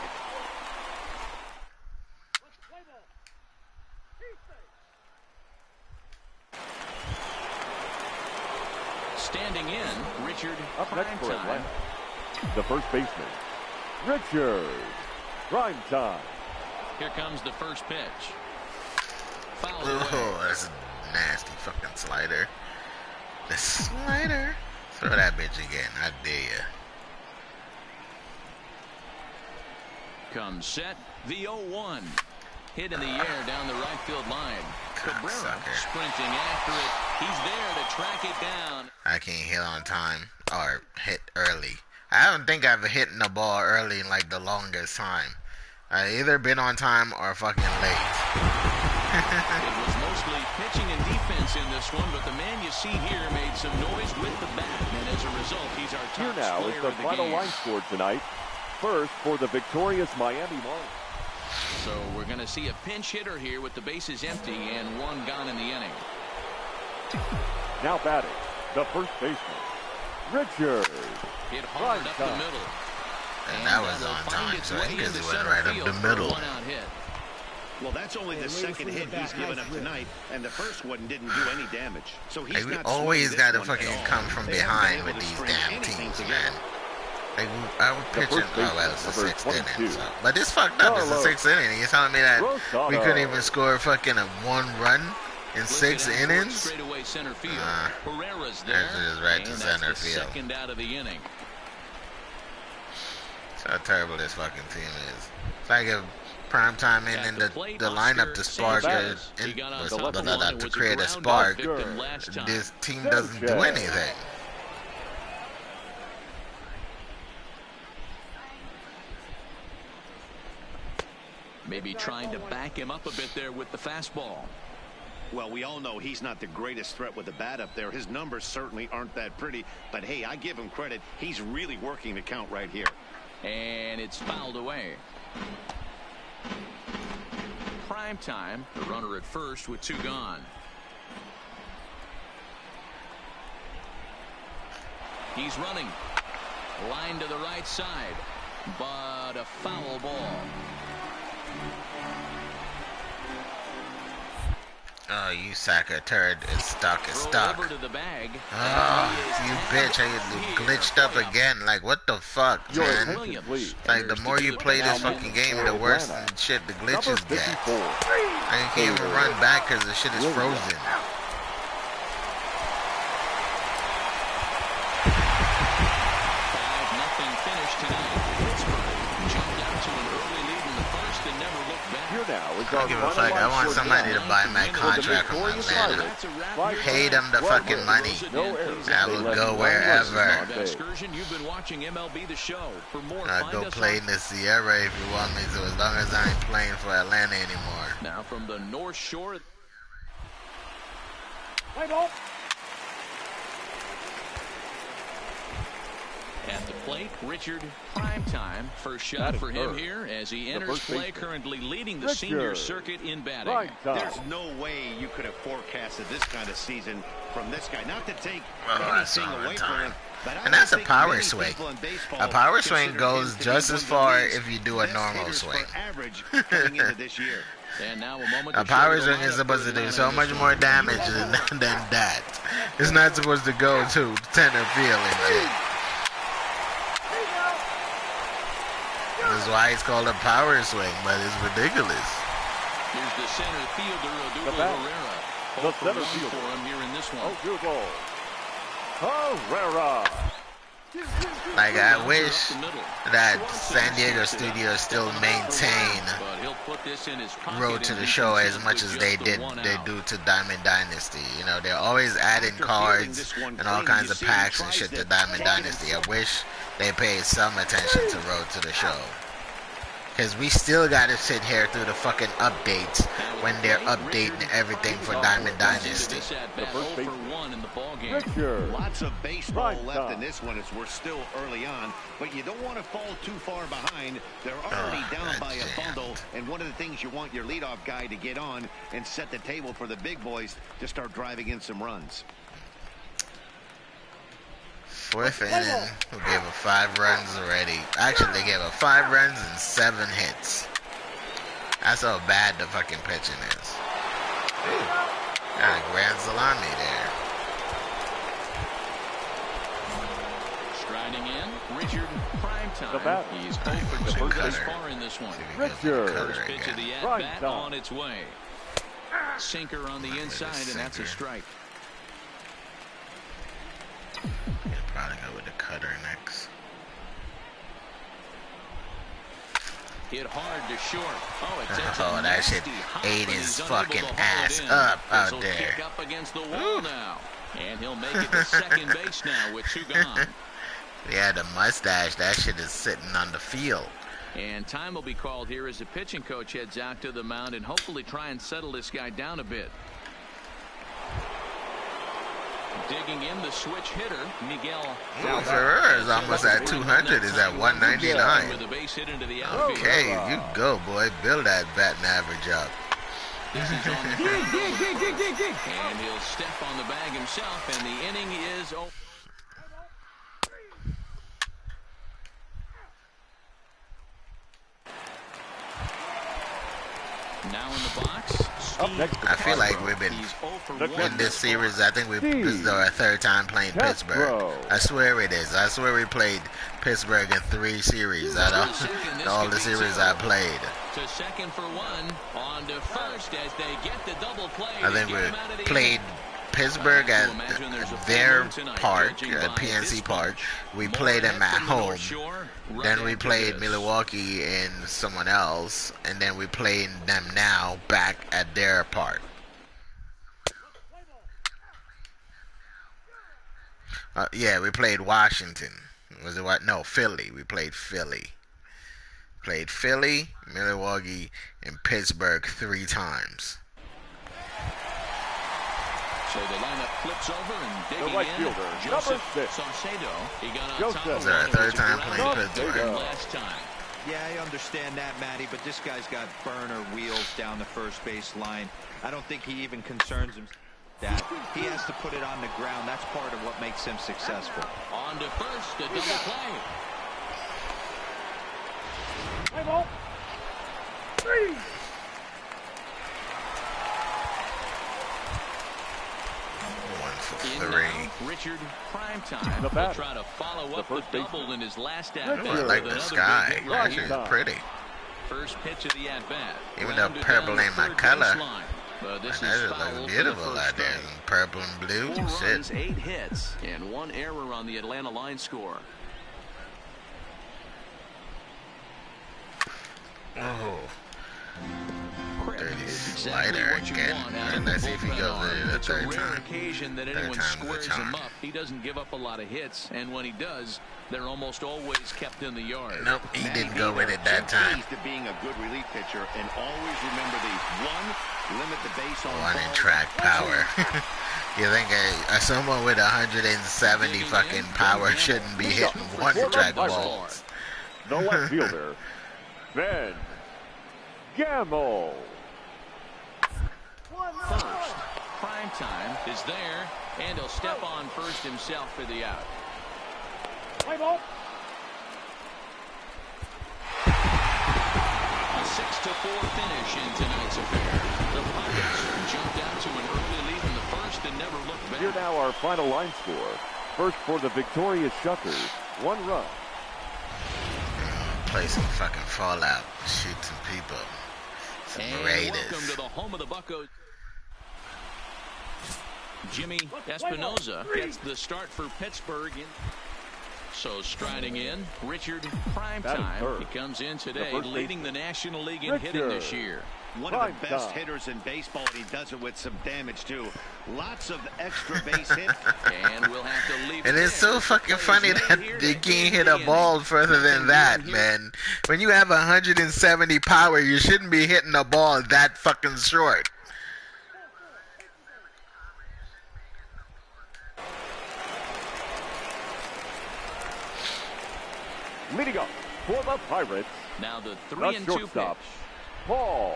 Standing in, Richard. Up next for Atlanta, the first baseman, Richard. Prime time. Here comes the first pitch. Foul away. Oh, that's a nasty fucking slider. The slider. Throw that bitch again. I dare you. Comes set. The 0-1. Hit in the air down the right field line. Cabrera sprinting after it. He's there to track it down. I can't hit on time or hit early. I don't think I've hit the ball early in like the longest time. I either been on time or fucking late. It was mostly pitching and defense in this one, but the man you see here made some noise with the bat, and as a result, he's our top Here now is the final line score tonight. First for the victorious Miami Marlins. So we're going to see a pinch hitter here with the bases empty and 1 gone in the inning. Now batting, the first baseman, Richard. Hit hard up the middle. And that was on time, so I guess it went right up the middle. Well, that's only the second hit he's given up tonight, and the first one didn't do any damage. So he's we always got to fucking come from behind with these damn teams, man. Like, I was pitching, oh, well, it's the 6th inning, so. But this fucked up, it's the 6th inning. You're telling me that we couldn't even score fucking a 1 run in 6 innings? That's just right to center field. Second out of the inning. That's how terrible this fucking team is. It's like a prime time in the lineup to spark to create a spark. This team doesn't do anything. Maybe trying to back him up a bit there with the fastball. Well, we all know he's not the greatest threat with the bat up there. His numbers certainly aren't that pretty. But, hey, I give him credit. He's really working the count right here. And it's fouled away. Prime time. The runner at first with 2 gone. He's running. Line to the right side. But a foul ball. Oh, you sacker turd. It's stuck. It's stuck. Over to the bag. Oh, you bitch. I glitched up again. Like, what the fuck, man? Like, the more you play this fucking game, the worse shit the glitches get. I can't even run back because the shit is frozen. I don't give a fuck. I want somebody to buy my contract from Atlanta. Pay them the fucking money. I will go wherever. I'll go play in the Sierra if you want me to, as long as I ain't playing for Atlanta anymore. Now from the North Shore. At the plate, Richard Primetime. First shot for him here as he enters play, currently leading the senior circuit in batting. There's no way you could have forecasted this kind of season from this guy. Not to take anything away from him. And that's a power swing. A power swing goes just as far if you do a normal swing. A power swing is supposed to do so much more damage than that. It's not supposed to go to center field and shit. That's why it's called a power swing, but it's ridiculous. Here's the center fielder, Odubel Herrera. The center fielder for him here in this one. Odubel Herrera. Like, I wish that San Diego studios still maintain Road to the Show as much as they do to Diamond Dynasty. You know, they're always adding cards and all kinds of packs and shit to Diamond Dynasty. I wish they paid some attention to Road to the Show. Because we still got to sit here through the fucking updates when they're updating everything for Diamond Dynasty. Lots of baseball left in this one as we're still early on, but you don't want to fall too far behind. They're already down by a bundle, and one of the things you want your leadoff guy to get on and set the table for the big boys to start driving in some runs. Fourth inning, we gave up 5 runs already. Actually, they gave up 5 runs and 7 hits. That's how bad the fucking pitching is. Ooh, got a grand salami there. Striding in, Richard Primetime. He's 0 for 2 thus far in this one. Richard. First pitch of the at-bat on its way. Sinker on the inside, and that's a strike. Probably go with the cutter next. Hit hard to short. Oh, that shit ate his fucking ass up out there. Kick up against the wall now. And he'll make it to second base now with 2 gone. Yeah, the mustache, that shit is sitting on the field. And time will be called here as the pitching coach heads out to the mound and hopefully try and settle this guy down a bit. Digging in the switch hitter, Miguel. Ferrer is almost at 200. Is at 199. With a base hit into the outfield. Okay, you go, boy. Build that batting average up. This is on the and he'll step on the bag himself, and the inning is over. Now in the box. I feel like we've been in this series. I think this is our 3rd time playing Pittsburgh. I swear it is. I swear we played Pittsburgh in 3 series out of all the series I played. To second for 1, on to first as they get the double play. I think we played Pittsburgh at their park, at PNC Park. We played them at home. Then we played Milwaukee and someone else. And then we played them now back at their park. Yeah, we played Washington. Was it what? No, Philly. We played Philly. Played Philly, Milwaukee, and Pittsburgh 3 times. So the lineup flips over and digging in. Joseph Saucedo. He got on top of our 3rd time playing Pittsburgh. Last time. Yeah, I understand that, Matty, but this guy's got burner wheels down the first base line. I don't think he even concerns himself with that. He has to put it on the ground. That's part of what makes him successful. On to first, a double play. Play ball. 3. Richard Primetime will try to follow up the double in his last at-bat. I like the sky. Actually, pretty. First pitch of the at-bat. Even though purple ain't my color. That just looks beautiful out there. Purple and blue. 4 Shit. runs, 8 hits, and 1 error on the Atlanta line score. Oh. Dirty slider again. And let's see if he goes in the third time. Occasion that anyone squares him up. He doesn't give up a lot of hits, and when he does, they're almost always kept in the yard. Nope, he didn't go with it that time. To being a good relief pitcher, and always remember the limit the base on one in track power. You think someone with 170 fucking power shouldn't be hitting one track balls? The left fielder, Ben Gamble. First, Primetime is there, and he'll step on first himself for the out. Play ball. A 6-4 finish in tonight's affair. The Pirates jumped out to an early lead in the first and never looked back. Here now our final line score. First for the victorious Shuckers, 1 run. Play some fucking Fallout. Shoot some people. Some Raiders. Welcome to the home of the Buccos. Jimmy Espinoza gets the start for Pittsburgh. So striding in, Richard Primetime. He comes in today leading the National League in hitting this year. One of the best hitters in baseball, and he does it with some damage too. Lots of extra base hits. And we'll have to leave it is so fucking funny that they can't hit a ball further than that, man. When you have 170 power, you shouldn't be hitting a ball that fucking short. Leading up for the Pirates. Now the 3-2 pitch. Paul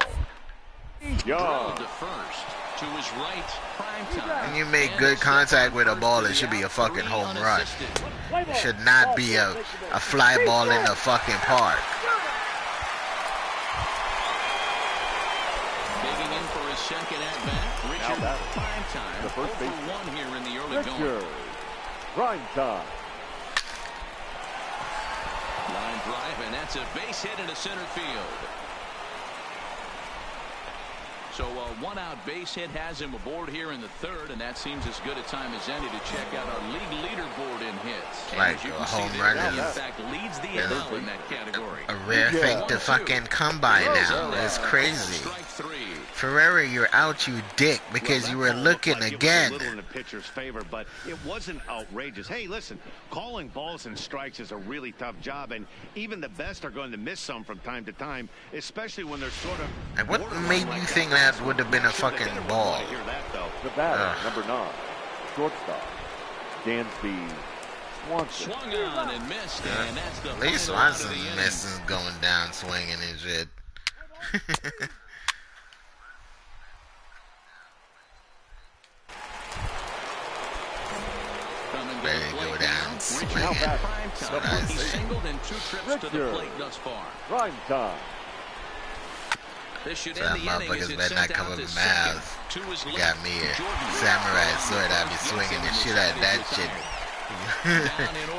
Young. To first, to his right, Primetime. When you make good contact with a ball, it should be a fucking home run. It should not be a fly ball in the fucking park. Digging in for his second at-bat, Richard Primetime. The first base. 1 here in the early going. Primetime. Line drive, and that's a base hit into center field. So a 1-out base hit has him aboard here in the third, and that seems as good a time as any to check out our league leaderboard in hits. Like a home run in fact, leads the NL in that category. A rare thing to fucking come by now. It's crazy. Ferreira, you're out, you dick, because you were looking again. A little in the pitcher's favor, but it wasn't outrageous. Hey, listen, calling balls and strikes is a really tough job, and even the best are going to miss some from time to time, especially when they're sort of. And what made you think that would have been a fucking ball? The batter, number 9, shortstop, Dansby Swanson. Swung on and missed, and that's the at least Swanson misses going down swinging and shit. Ready to go down swinging. So nice. He's singled in 2 trips to the plate thus far. Primetime. This should So end that the inning as motherfuckers it's better not sent come out up to with second. mouths. To his You left, got me a samurai sword. I'll be swinging the shit out of that shit.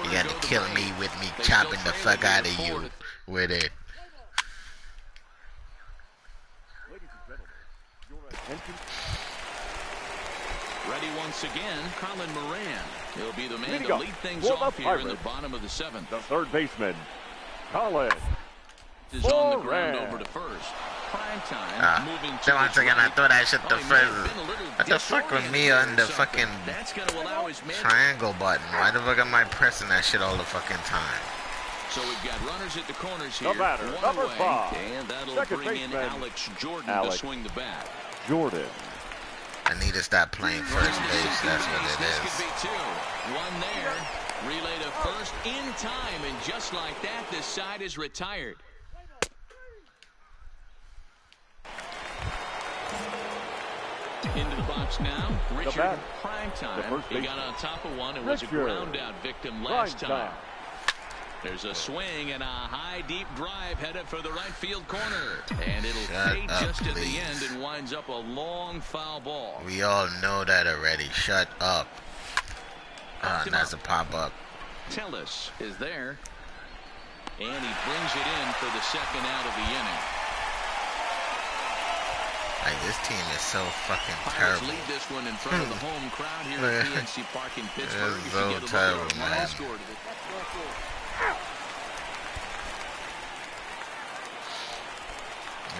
You got to kill me with me chopping the fuck out of you with it. Ladies and gentlemen, your attention. Ready once again, Colin Moran. He'll be the man Leading to up lead things for off the here in the Pirates. bottom of the 7th. The third baseman, Colin Is on the ground Moran. over to first. Primetime moving to Then once his again, I right. thought I should the Oh, he may have first. been a little What the fuck with me on the fucking That's going to allow his man. triangle button? Why the fuck am I pressing that shit all the fucking time? So we've got runners at the corners here. The batter, one number away, 5, and that'll second bring in baseman, Alex Jordan Alex to swing the bat. Jordan. I need to stop playing first base. That's what it This is. could be 2. One there. Relay to first in time, and just like that, this side is retired. Into the box now, Richard Primetime. He got on top of one and was a ground-out victim last time. There's a swing and a high, deep drive headed for the right field corner. And it'll fade just at the end and winds up a long foul ball. We all know that already. Shut up. Backed him that's a up. pop-up. Tellis is there. And he brings it in for the second out of the inning. Like, this team is so fucking Pirates terrible. lead this one in front of the home crowd here at PNC Park in Pittsburgh. It's so terrible, man.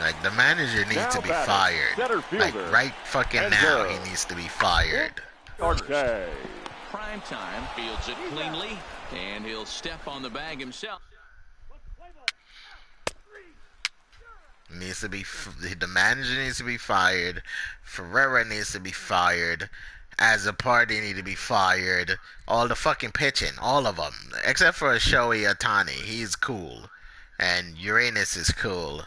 Like, the manager needs to be fired. Like, right fucking now, he needs to be fired. Okay. Prime time fields it cleanly, and he'll step on the bag himself. Needs to be the manager needs to be fired. Ferreira needs to be fired. As a party need to be fired. All the fucking pitching, all of them, except for Shohei Ohtani. He's cool, and Uranus is cool,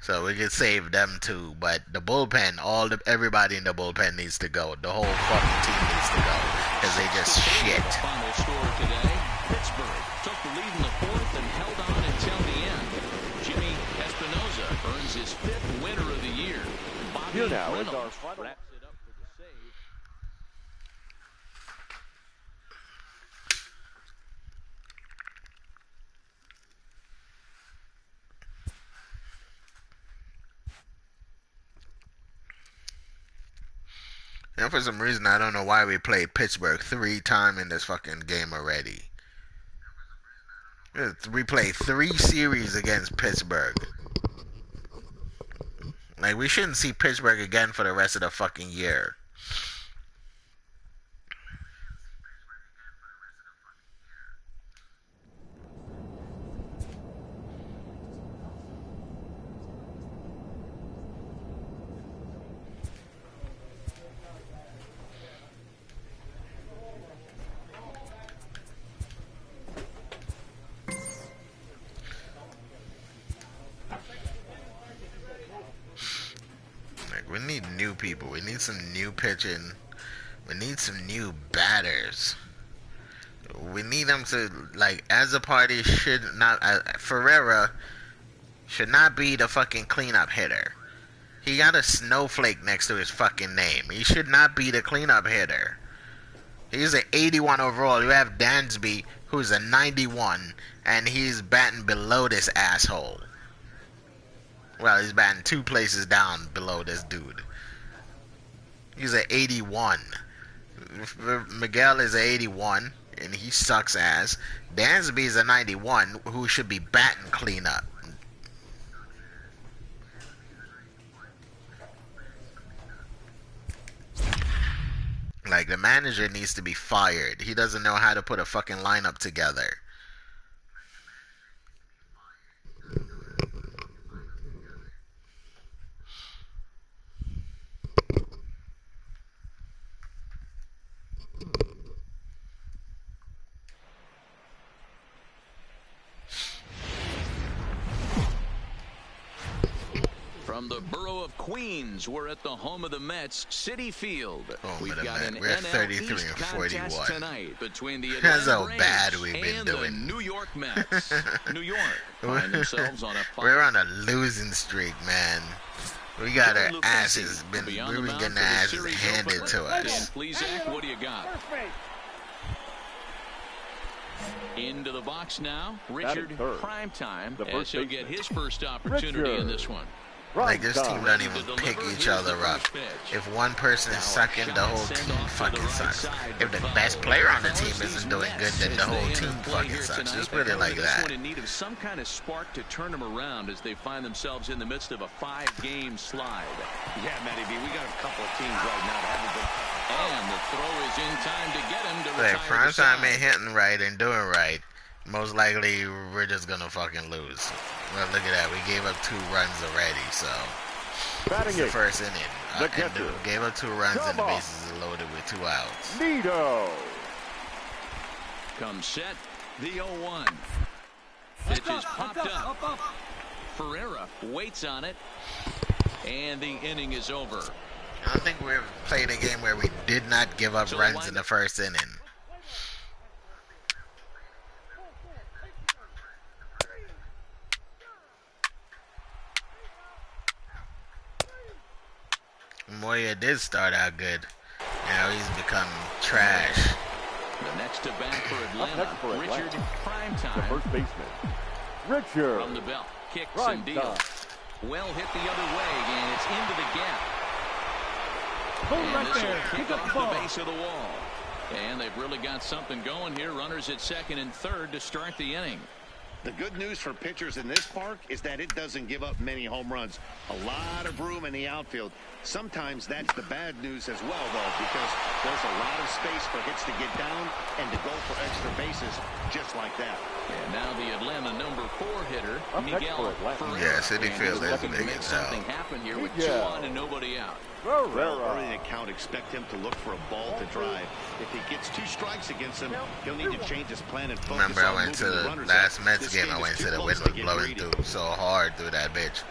so we could save them too. But the bullpen, everybody in the bullpen needs to go. The whole fucking team needs to go because they just shit. Final score today: Pittsburgh took the lead in the fourth and held on until the end. Jimmy Espinosa earns his 5th winner of the year. Bobby Reynolds wraps it up for the save. And for some reason, I don't know why we played Pittsburgh 3 times in this fucking game already. We played 3 series against Pittsburgh. Like, we shouldn't see Pittsburgh again for the rest of the fucking year. We need new people. We need some new pitching. We need some new batters. We need them to, like, as a party, should not... Ferreira should not be the fucking cleanup hitter. He got a snowflake next to his fucking name. He should not be the cleanup hitter. He's an 81 overall. You have Dansby, who's a 91, and he's batting below this asshole. Well, he's batting 2 places down below this dude. He's an 81. Miguel is an 81, and he sucks ass. Dansby is a 91, who should be batting cleanup. Like, the manager needs to be fired. He doesn't know how to put a fucking lineup together. From the borough of Queens, we're at the home of the Mets, Citi Field. We're NL 33 East and 41 tonight between the That's how Atlanta bad Braves we've been and doing. the New York Mets. New York find themselves on a We're on a losing streak, man. We got our asses. We've been getting our asses handed to us. Please, Zach, what do you got? Into the box now, Richard Primetime, as he'll get his first opportunity in this one. Like, this team doesn't even pick each other up. If one person is sucking, the whole team fucking sucks. If the best player on the team isn't doing good, then the whole team fucking sucks. Just put it like that. In need of some kind of spark to turn them around as they find themselves in the midst of a 5-game slide. Yeah, Matty B, we got a couple of teams right now that haven't been. And the throw is in time to get him to Like, retire. Primetime ain't hitting right and doing right. Most likely, we're just gonna fucking lose. Well, look at that. We gave up 2 runs already, so it's the first inning. And gave up 2 runs and the bases are loaded with 2 outs. Nito. Comes set, the 0-1. Pitch is popped up. Ferreira waits on it, and the inning is over. I don't think we've played a game where we did not give up runs in the first inning. Moya did start out good. Now he's become trash. The next to bat for Atlanta, Richard Primetime. The first baseman, Richard. From the belt, kicks and deals. Well hit the other way, and it's into the gap. And this will kick off the base of the wall. And they've really got something going here. Runners at second and third to start the inning. The good news for pitchers in this park is that it doesn't give up many home runs. A lot of room in the outfield. Sometimes that's the bad news as well, though, because there's a lot of space for hits to get down and to go for extra bases just like that. And now the Atlanta number 4 hitter, Miguel Ferrer. Yeah, City Field is big make as hell. something happen here with 2 on and nobody out. Well, early in the count, expect him to look for a ball to drive. If he gets 2 strikes against him, he'll need to change his plan and focus. Remember, I went to the the last Mets game. I went to the wind was blowing through so hard through that bitch.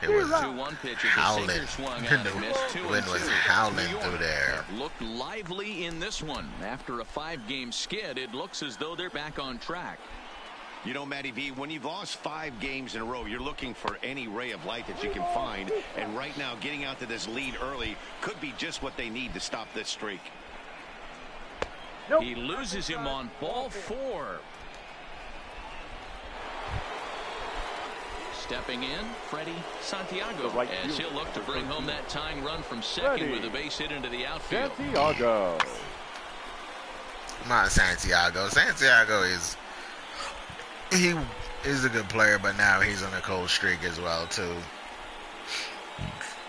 It was howling. The wind was howling through there. Looked lively in this one. After a 5-game skid, it looks as though they're back on track. You know, Matty V, when you've lost 5 games in a row, you're looking for any ray of light that you can find. And right now, getting out to this lead early could be just what they need to stop this streak. He loses him on ball 4. Stepping in, Freddie Santiago, as he'll look to bring home that tying run from second with a base hit into the outfield. Santiago. Come on, Santiago. Santiago he is a good player, but now he's on a cold streak as well, too.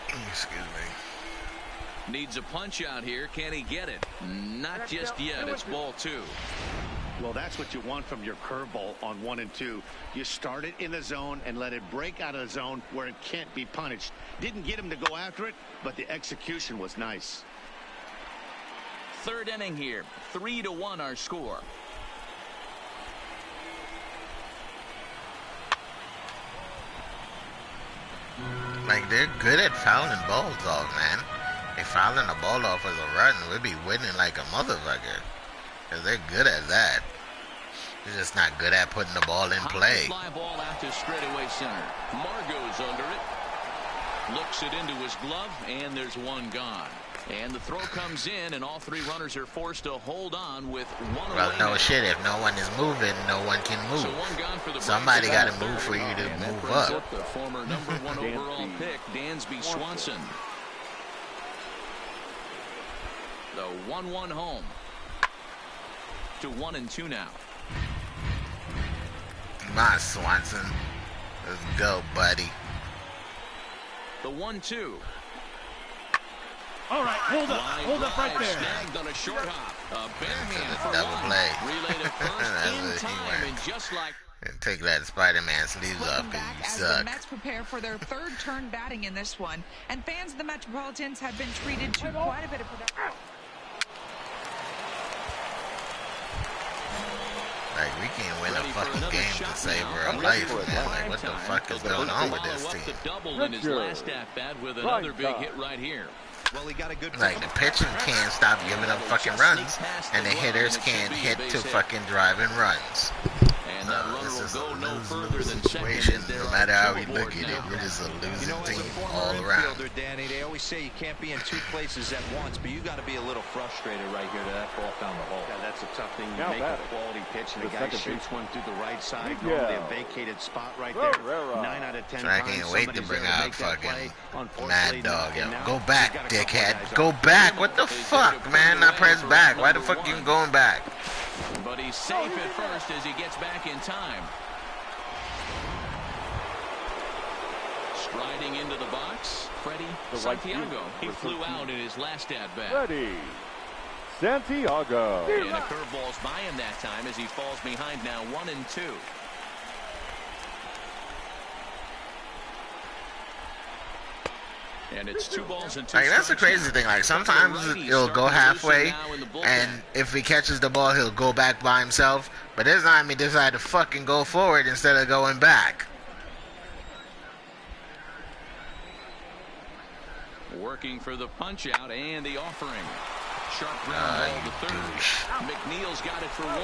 Excuse me. Needs a punch out here. Can he get it? Not just yet. It's ball 2. Well, that's what you want from your curveball on 1 and 2. You start it in the zone and let it break out of the zone where it can't be punished. Didn't get him to go after it, but the execution was nice. 3rd inning here. 3-1 our score. Like, they're good at fouling balls off, man. They fouling the ball off as a run, we'd be winning like a motherfucker. Because they're good at that. They're just not good at putting the ball in play. Fly ball out to straightaway center. Margot's under it. Looks it into his glove, and there's 1 gone. And the throw comes in, and all 3 runners are forced to hold on with 1 away. Well, no shit. If no one is moving, no one can move. So 1 gone for the Somebody got to move for you to move up. The former number 1 overall pick, Dansby Swanson. The 1-1 home. To 1 and 2 now. Come on, Swanson. Let's go, buddy. The 1-2. All right, hold up right there. Snagged on a short hop. A bare hand for double 1. play. Relay to first in time, and just like. And take that Spider-Man sleeves up, because you as suck. the Mets prepare for their 3rd turn batting in this one, and fans of the Metropolitans have been treated to quite a bit of production. Like, we can't win a fucking game to save our life, man. Like, what the fuck is going on with this team? Double in his last at-bat with another big hit right here. Well, he got a good like, the pitching can't stop giving up fucking runs, and the hitters can't hit to fucking driving runs. And that runner will go no further than situation. No matter how we look at it, we're just a losing team all around. Danny, they always say you can't be in 2 places at once, but you got to be a little frustrated right here to that ball down the hole. Yeah, that's a tough thing. You make a quality pitch, and the guy shoots one through the right side. Normally a vacated spot right there. 9 out of 10 so I can't wait to bring out fucking Mad Dog. Yo. Go back, dickhead. Go back. What the fuck, man? I pressed back. Why the fuck you going back? But he's safe at first as he gets back in time. Striding into the box, Freddie Santiago. He flew out in his last at-bat. Freddie Santiago. And a curveball's by him that time as he falls behind now 1 and 2. And it's 2 balls and 2 like, that's the crazy thing. Like, sometimes he'll go halfway, and if he catches the ball, he'll go back by himself. But this time he decided to fucking go forward instead of going back. Working for the punch out and the offering. Sharp ground ball to third. McNeil's got it for 1.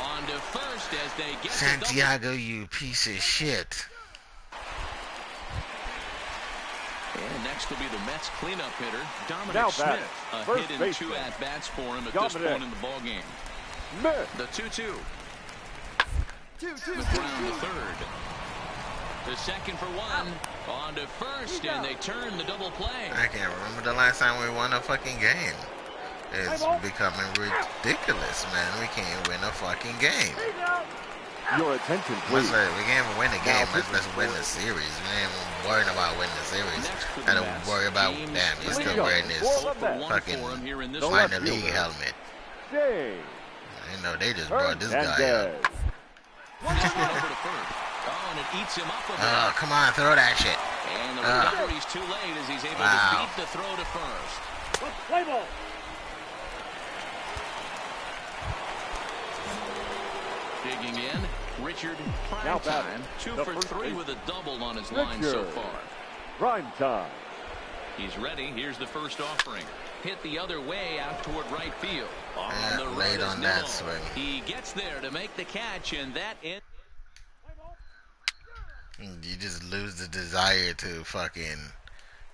On to first as they get Santiago, you piece of shit. And Next will be the Mets cleanup hitter, Dominic Smith. A hit in 2 at-bats for him at this point in the ballgame. The 2-2. McBrown the third. The second for 1. On to first, and they turn the double play. I can't remember the last time we won a fucking game. It's becoming ridiculous, man. We can't win a fucking game. Your attention, please. We can't even win a game. Let's win the series. We ain't even worrying about winning the series. I don't worry about, damn, he's still wearing this fucking minor league helmet. You know, they just brought this guy up. And it eats him up. Oh, come on, throw that shit. And the recovery's too late as he's able to beat the throw to first. Play ball. Digging in, Richard Primetime. 2 for 3 with a double on his line so far. Primetime. He's ready. Here's the first offering. Hit the other way out toward right field. On the late on that swing. He gets there to make the catch, and that in. You just lose the desire to fucking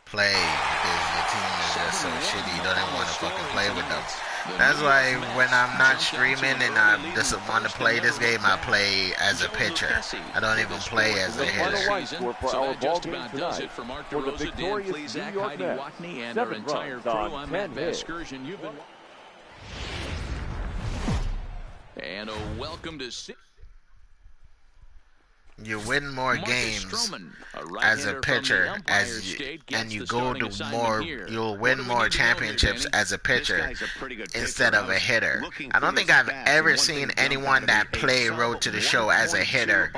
play because your team is just so shitty. You don't even want to fucking play with them. That's why when I'm not streaming and I just want to play this game, I play as a pitcher. I don't even play as a hitter. So that just about does it for Mark DeRosa, Dan Plesac, Heidi Watney, and our entire crew. I'm Matt Vasgersian. You've been. And a welcome to. You win more games as a pitcher, and you go to more. You'll win more championships as a pitcher instead of a hitter. I don't think I've ever seen anyone that played Road to the Show as a hitter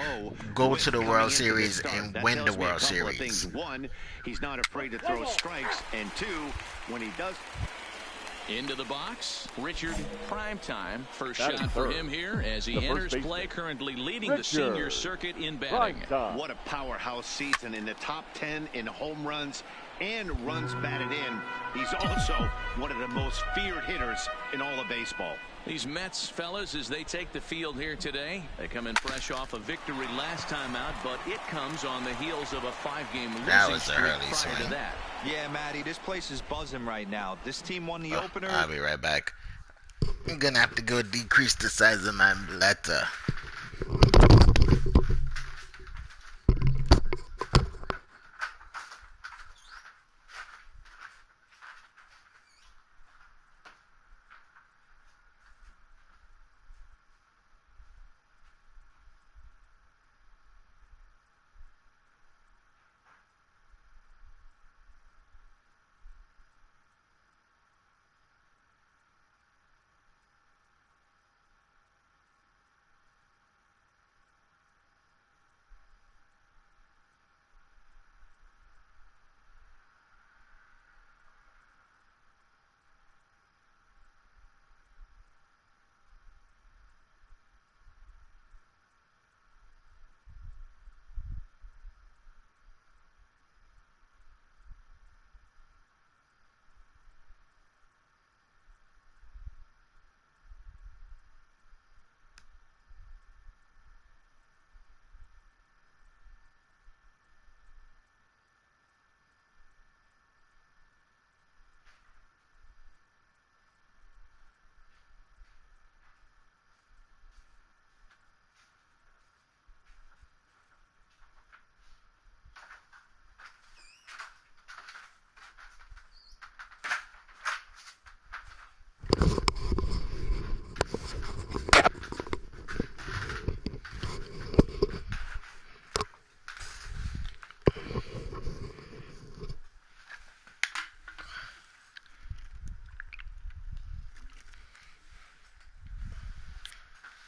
go to the World Series and win the World Series. 1, he's not afraid to throw strikes, and 2, when he does. Into the box, Richard Primetime. First shot for him here as he enters play, currently leading the senior circuit in batting. What a powerhouse season, in the top 10 in home runs and runs batted in. He's also one of the most feared hitters in all of baseball. These Mets fellas, as they take the field here today, they come in fresh off a victory last time out, but it comes on the heels of a 5-game losing streak prior to that. Yeah, Matty, this place is buzzing right now. This team won the opener. I'll be right back. I'm gonna have to go decrease the size of my letter.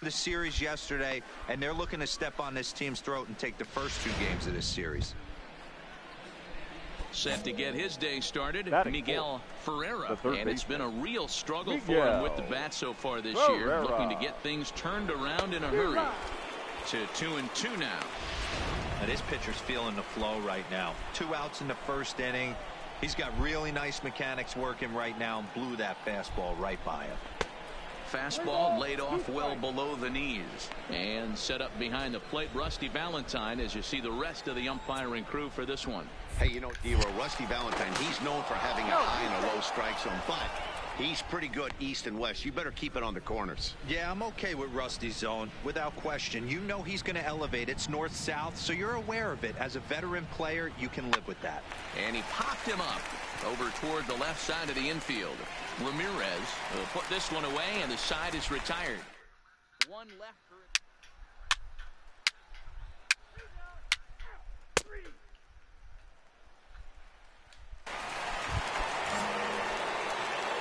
The series yesterday, and they're looking to step on this team's throat and take the first 2 games of this series. Set to get his day started, Miguel Ferreira, and it's been a real struggle for him with the bat so far this year, looking to get things turned around in a hurry. To 2-2 now. And this pitcher's feeling the flow right now. 2 outs in the first inning. He's got really nice mechanics working right now and blew that fastball right by him. Fastball laid off well below the knees. And set up behind the plate, Rusty Valentine, as you see the rest of the umpiring crew for this one. Hey, you know, Dero, Rusty Valentine, he's known for having a high and a low strike zone, but he's pretty good east and west. You better keep it on the corners. Yeah, I'm okay with Rusty's zone, without question. You know he's going to elevate. It's north-south, so you're aware of it. As a veteran player, you can live with that. And he popped him up over toward the left side of the infield. Ramirez will put this one away, and the side is retired. One left for it.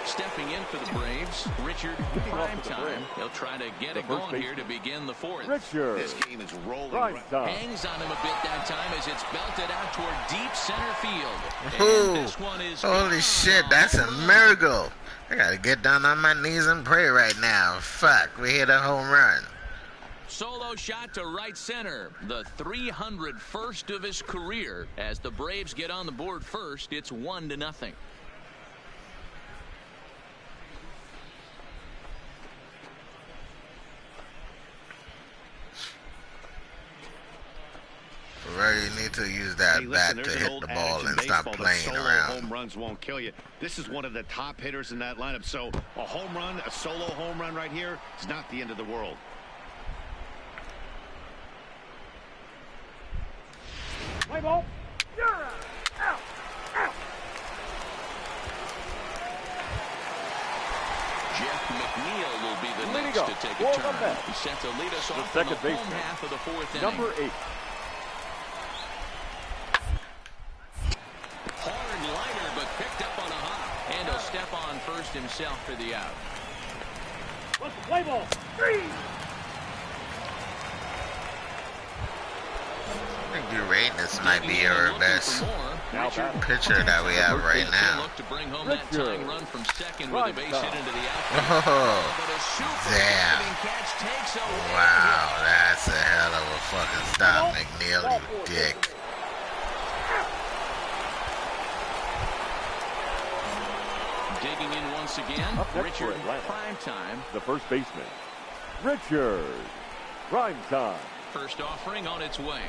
Stepping in for the Braves, Richard Primetime. He'll try to get it going here to begin the fourth. Richard. This game is rolling. Hangs on him a bit that time as it's belted out toward deep center field. Ooh, this one is holy shit, that's a miracle. I gotta get down on my knees and pray right now. Fuck, we hit a home run. Solo shot to right center. The 301st of his career. As the Braves get on the board first, it's 1-0. Really need to use that bat to hit the ball and stop playing around. Home runs won't kill you. This is one of the top hitters in that lineup. So a home run, a solo home run right here is not the end of the world. Play ball. You're out. Out. Out. Jeff McNeil will be the next to take a turn. He's set to lead us off in the home half of the fourth inning. Number 8. Hard liner, but picked up on a hop. And he'll step on first himself for the out. Let's play ball. 3. I think Uranus might be our best pitcher that we have right now. Look to bring home that tying run from second with a base hit into the Oh, outfield. But a super damn. catch takes away. Wow, that's a hell of a fucking stop, McNeil, you dick. Digging in once again, Richard Primetime. The first baseman, Richard Primetime. First offering on its way.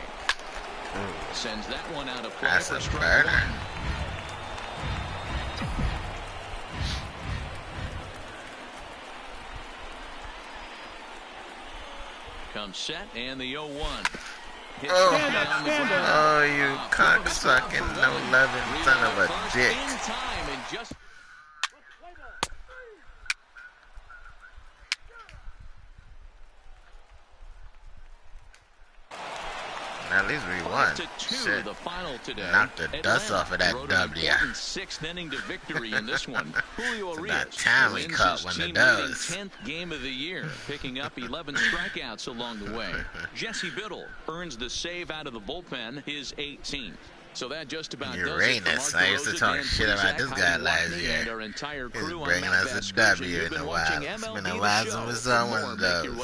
Sends that one out of play. That's for a strike burner. one. Comes set and the 0-1. Oh, you cocksucking no-loving son of a dick. At least we won. Shit. Knocked the dust off of that W. Sixth inning to victory in this one. Julio It's Urias about time we wins caught his one of team-leading those. 10th game of the year, picking up 11 strikeouts along the way. Jesse Biddle earns the save out of the bullpen, his 18th. So that just about Uranus. I used to talk shit about this guy last year. He's bringing us a W in a while. It's been a while since we saw one of those.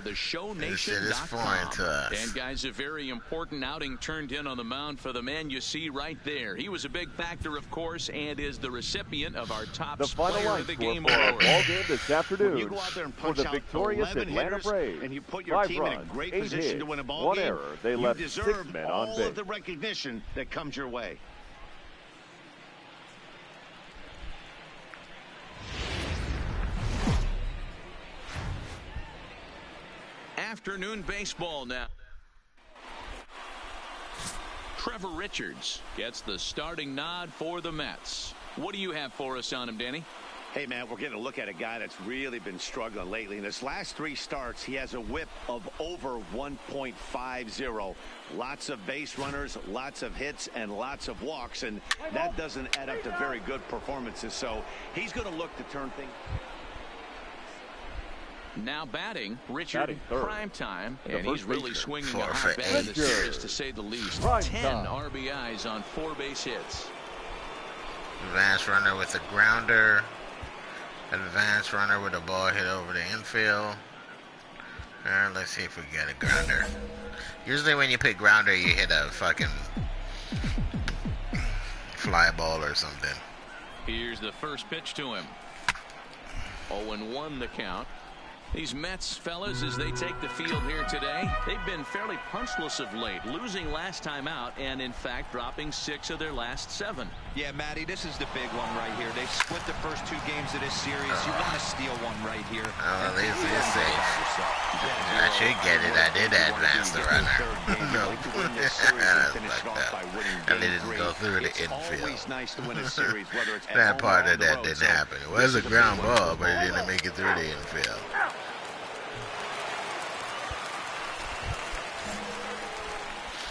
This shit is foreign to us. And guys, a very important outing turned in on the mound for the man you see right there. He was a big factor, of course, and is the recipient of our top player of the game for our award. ball game this afternoon. You go out there and for punch the out victorious 11 Atlanta hitters, Braves. and you put your 5 team in a runs, great 8 position hits, to win a ball 1 game. error. They you left deserve 6 men on all base. of the recognition that comes your way. Afternoon baseball now. Trevor Richards gets the starting nod for the Mets. What do you have for us on him, Danny? Hey, man, we're getting a look at a guy that's really been struggling lately. In his last 3 starts, he has a whip of over 1.50. Lots of base runners, lots of hits, and lots of walks, and that doesn't add up to very good performances. So he's going to look to turn things. Now batting, Richard Primetime, and he's really swinging a hot for bat in the series, to say the least. 10 RBIs on 4 base hits. Advanced runner with a grounder. Advanced runner with a ball hit over the infield. Let's see if we get a grounder. Usually when you pick grounder, you hit a fucking fly ball or something. Here's the first pitch to him. 0-1 the count. These Mets fellas, as they take the field here today, they've been fairly punchless of late, losing last time out and in fact dropping 6 of their last 7. Yeah, Matty, this is the big one right here. They've split the first 2 games of this series. You want to steal one right here. Oh, this is safe. I should get it. I did advance the runner. No. I didn't go through the infield. That part of that didn't happen. It was a ground ball, but it didn't make it through the infield.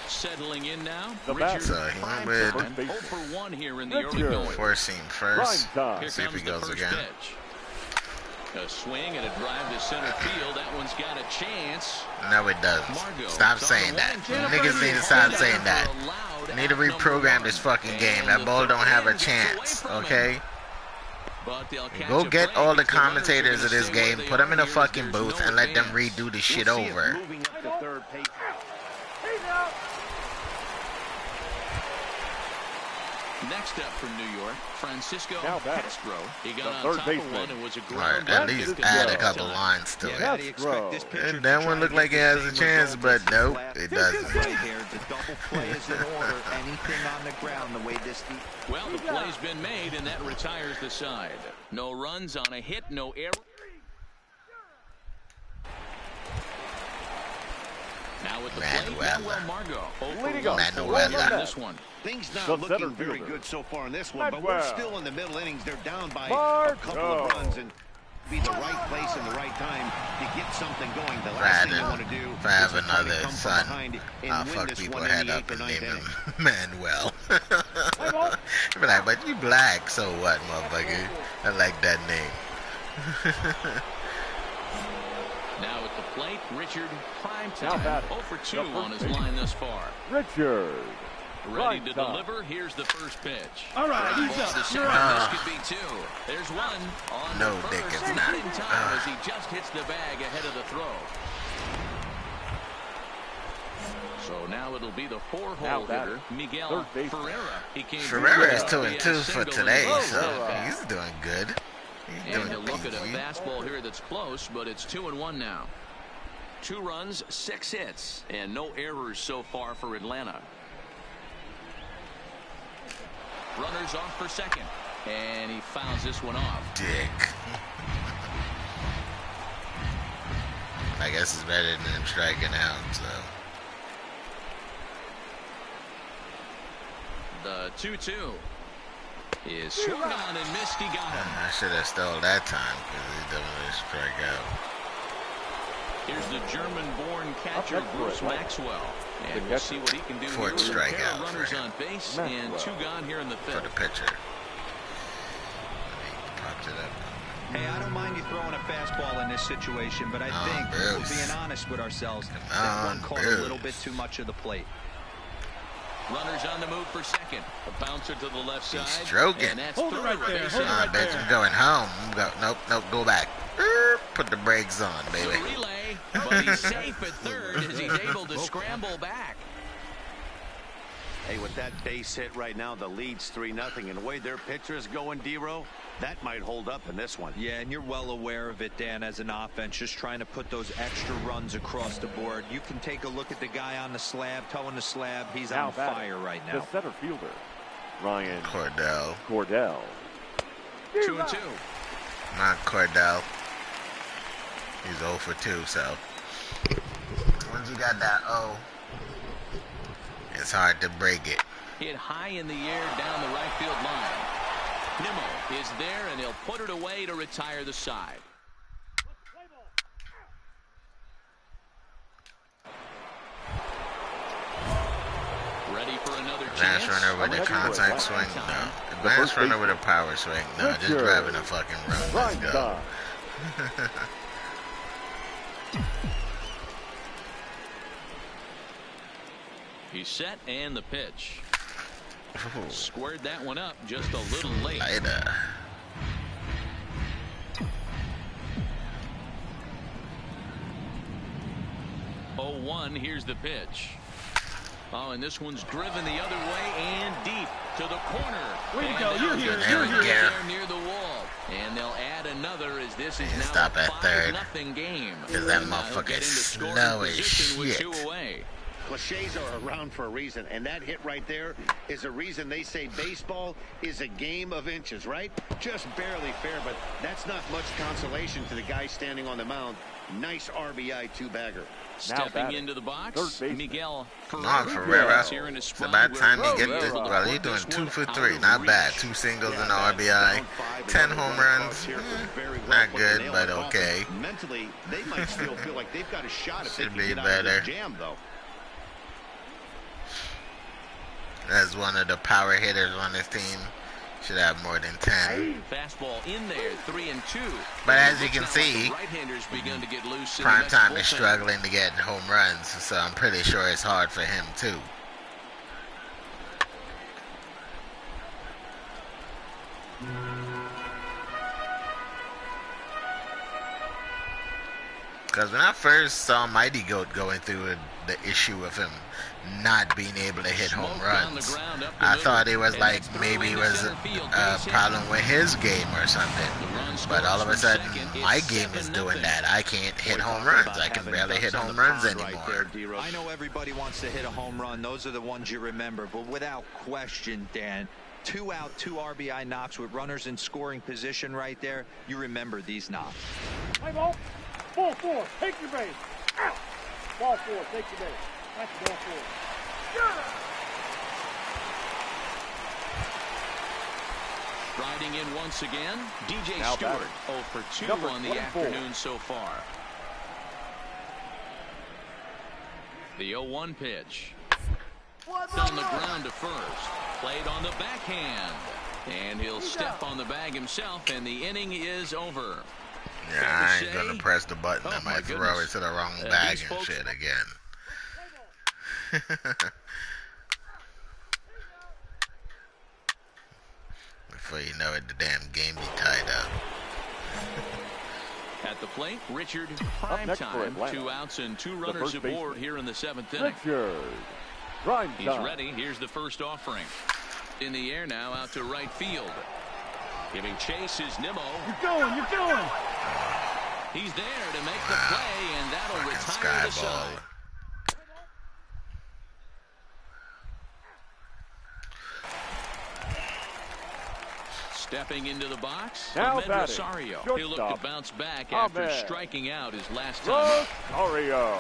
Settling in now. Richard, so he went with 0 for 1 here in the early going. Four-seam first. See if he goes again. Pitch. A swing and a drive to center field. That one's got a chance. No, it doesn't. Stop saying that. Niggas need to stop saying that. I need to reprogram this fucking game. That ball don't have a chance, okay? Go get all the commentators of this game, put them in a fucking booth, and let them redo the shit over. Next up from New York, Francisco Castro. He got on top of one and was a ground. At least add a couple lines to it. And that one looked like it has a chance, but nope, it doesn't. Well, the play's been made, and that retires the side. No runs on a hit, no error. Now with the play, Manuela. This one. Things not looking very good so far in this one, but we're still in the middle innings. They're down by a couple of runs, and be the right place and the right time to get something going. The last thing you want to do if I have another son, I'll fuck people head up and name him Manuel. Be like, but you black, so what, motherfucker? I like that name. Now at the plate, Richard Primetime. 0 for 2 on his line thus far. Richard. Ready to deliver. Here's the first pitch. All right, he's up. This could be 2. There's one on no, the Dick, first it's not. in time as he just hits the bag ahead of the throw. So now it'll be the 4-hole hitter, Miguel Ferreira. Ferreira is 2-2 for today, so he's doing good. And he'll look at a fastball here that's close, but it's 2-1 now. 2 runs, 6 hits, and no errors so far for Atlanta. Runners off for second, and he fouls this one off. Dick. I guess it's better than him striking out, so. The 2-2 is swung on and missed. He got him. I should have stole that time because he doesn't strike out. Here's the German-born catcher Bruce Maxwell, and we'll see what he can do. Fourth strikeout. Runners on base and 2 gone here in the 5th. For the pitcher. He popped it up. Hey, I don't mind you throwing a fastball in this situation, but I think we're being honest with ourselves. That one caught a little bit too much of the plate. Runners on the move for second. A bouncer to the left side. He's stroking. And that's Hold it right there. Hold it right bitch, there. I'm going home. Nope, go back. Put the brakes on, baby. The relay, but he's safe at third as he's able to scramble back. Hey, with that base hit right now, the lead's 3-0, and the way their pitcher is going, D-Row, that might hold up in this one. Yeah, and you're well aware of it, Dan, as an offense, just trying to put those extra runs across the board. You can take a look at the guy on the slab, towing the slab. He's on fire right now. The center fielder, Ryan Cordell. 2-2. Not Cordell. He's 0 for 2, so. Once you got that O, it's hard to break it. Hit high in the air down the right field line. Nimmo is there, and he'll put it away to retire the side. Ready for another chance. Advance runner with a contact swing? No. Advance runner with a power swing? No. Just driving a fucking run. Let's go. He's set, and the pitch. Ooh. Squared that one up just a little late. Later. Oh, 1, here's the pitch. Oh, and this one's driven the other way and deep to the corner. Way to go, you're here, There near the wall. And they'll add an another as this is You now stop a at third. 5-0 game. Because that And he'll motherfucker get is into scoring slow as position with shit. 2 away. Cliches are around for a reason, and that hit right there is a reason they say baseball is a game of inches, right? Just barely fair, but that's not much consolation to the guy standing on the mound. Nice RBI two-bagger. Stepping into the box, Miguel Ferreira. here in his It's about time you get this. Well, he's doing 2 for 3. Not bad. 2 singles and RBI. 10 home runs. Not good, but okay. Mentally, they might still feel like they've got a shot if Should they be can get better. out of the jam, though. As one of the power hitters on this team. Should have more than 10. Fastball in there, 3-2. But as you can see, Right-handers begun to get loose. Prime Time is struggling to get home runs, so I'm pretty sure it's hard for him too. Because when I first saw Mighty Goat going through the issue of him not being able to hit home runs, I thought it was like maybe it was a problem with his game or something. But all of a sudden, my game is doing that. I can't hit home runs. I can barely hit home runs anymore. I know everybody wants to hit a home run. Those are the ones you remember. But without question, Dan, 2 out, 2 RBI knocks with runners in scoring position right there. You remember these knocks. Hey, ball. Ball 4. Take your base. Ball 4. Take your base. That's ball 4. Riding in once again, DJ Now Stewart, batting. 0 for 2 Number on the 24. afternoon so far. The 0-1 pitch. On the ground to first. Played on the backhand. And he'll step on the bag himself, and the inning is over. Yeah, I ain't gonna press the button. I might throw it to the wrong bag and shit again. Before you know it, the damn game be tied up. At the plate, Richard Prime Time. 2 outs and 2 runners aboard here in the 7th inning. He's ready. Here's the first offering. In the air now, out to right field. Giving chase is Nimmo. You're going. You're going. He's there to make the play, and that'll retire the side. Stepping into the box, Ahmed Rosario. He'll look to bounce back after striking out his last time. Rosario.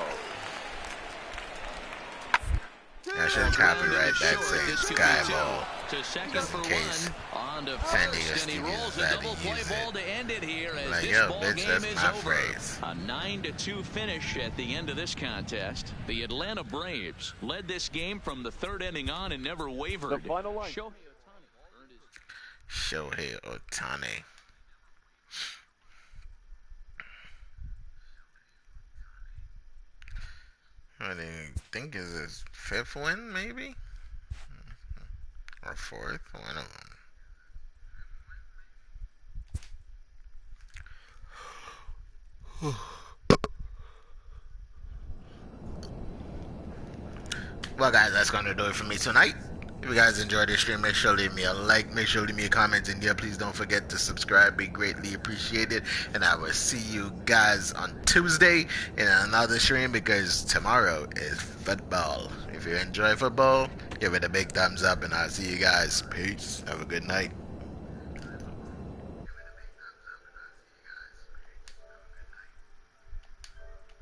I should copyright that saying Sky Ball. To second Just in for case 1. On to San Diego first, and he rolls Studios a had to double play use ball it. to end it here as Like, this yo, ball bitch, game that's is my over. phrase. A 9-2 finish at the end of this contest. The Atlanta Braves led this game from the 3rd inning on and never wavered. The final line. Shohei Ohtani. I think is his 5th win, maybe? Or 4th? One of them. Well, guys, that's going to do it for me tonight. If you guys enjoyed this stream, make sure to leave me a like, make sure to leave me a comment, and yeah, please don't forget to subscribe. Be greatly appreciated. And I will see you guys on Tuesday in another stream, because tomorrow is football. If you enjoy football, give it a big thumbs up, and I'll see you guys. Peace. Have a good night.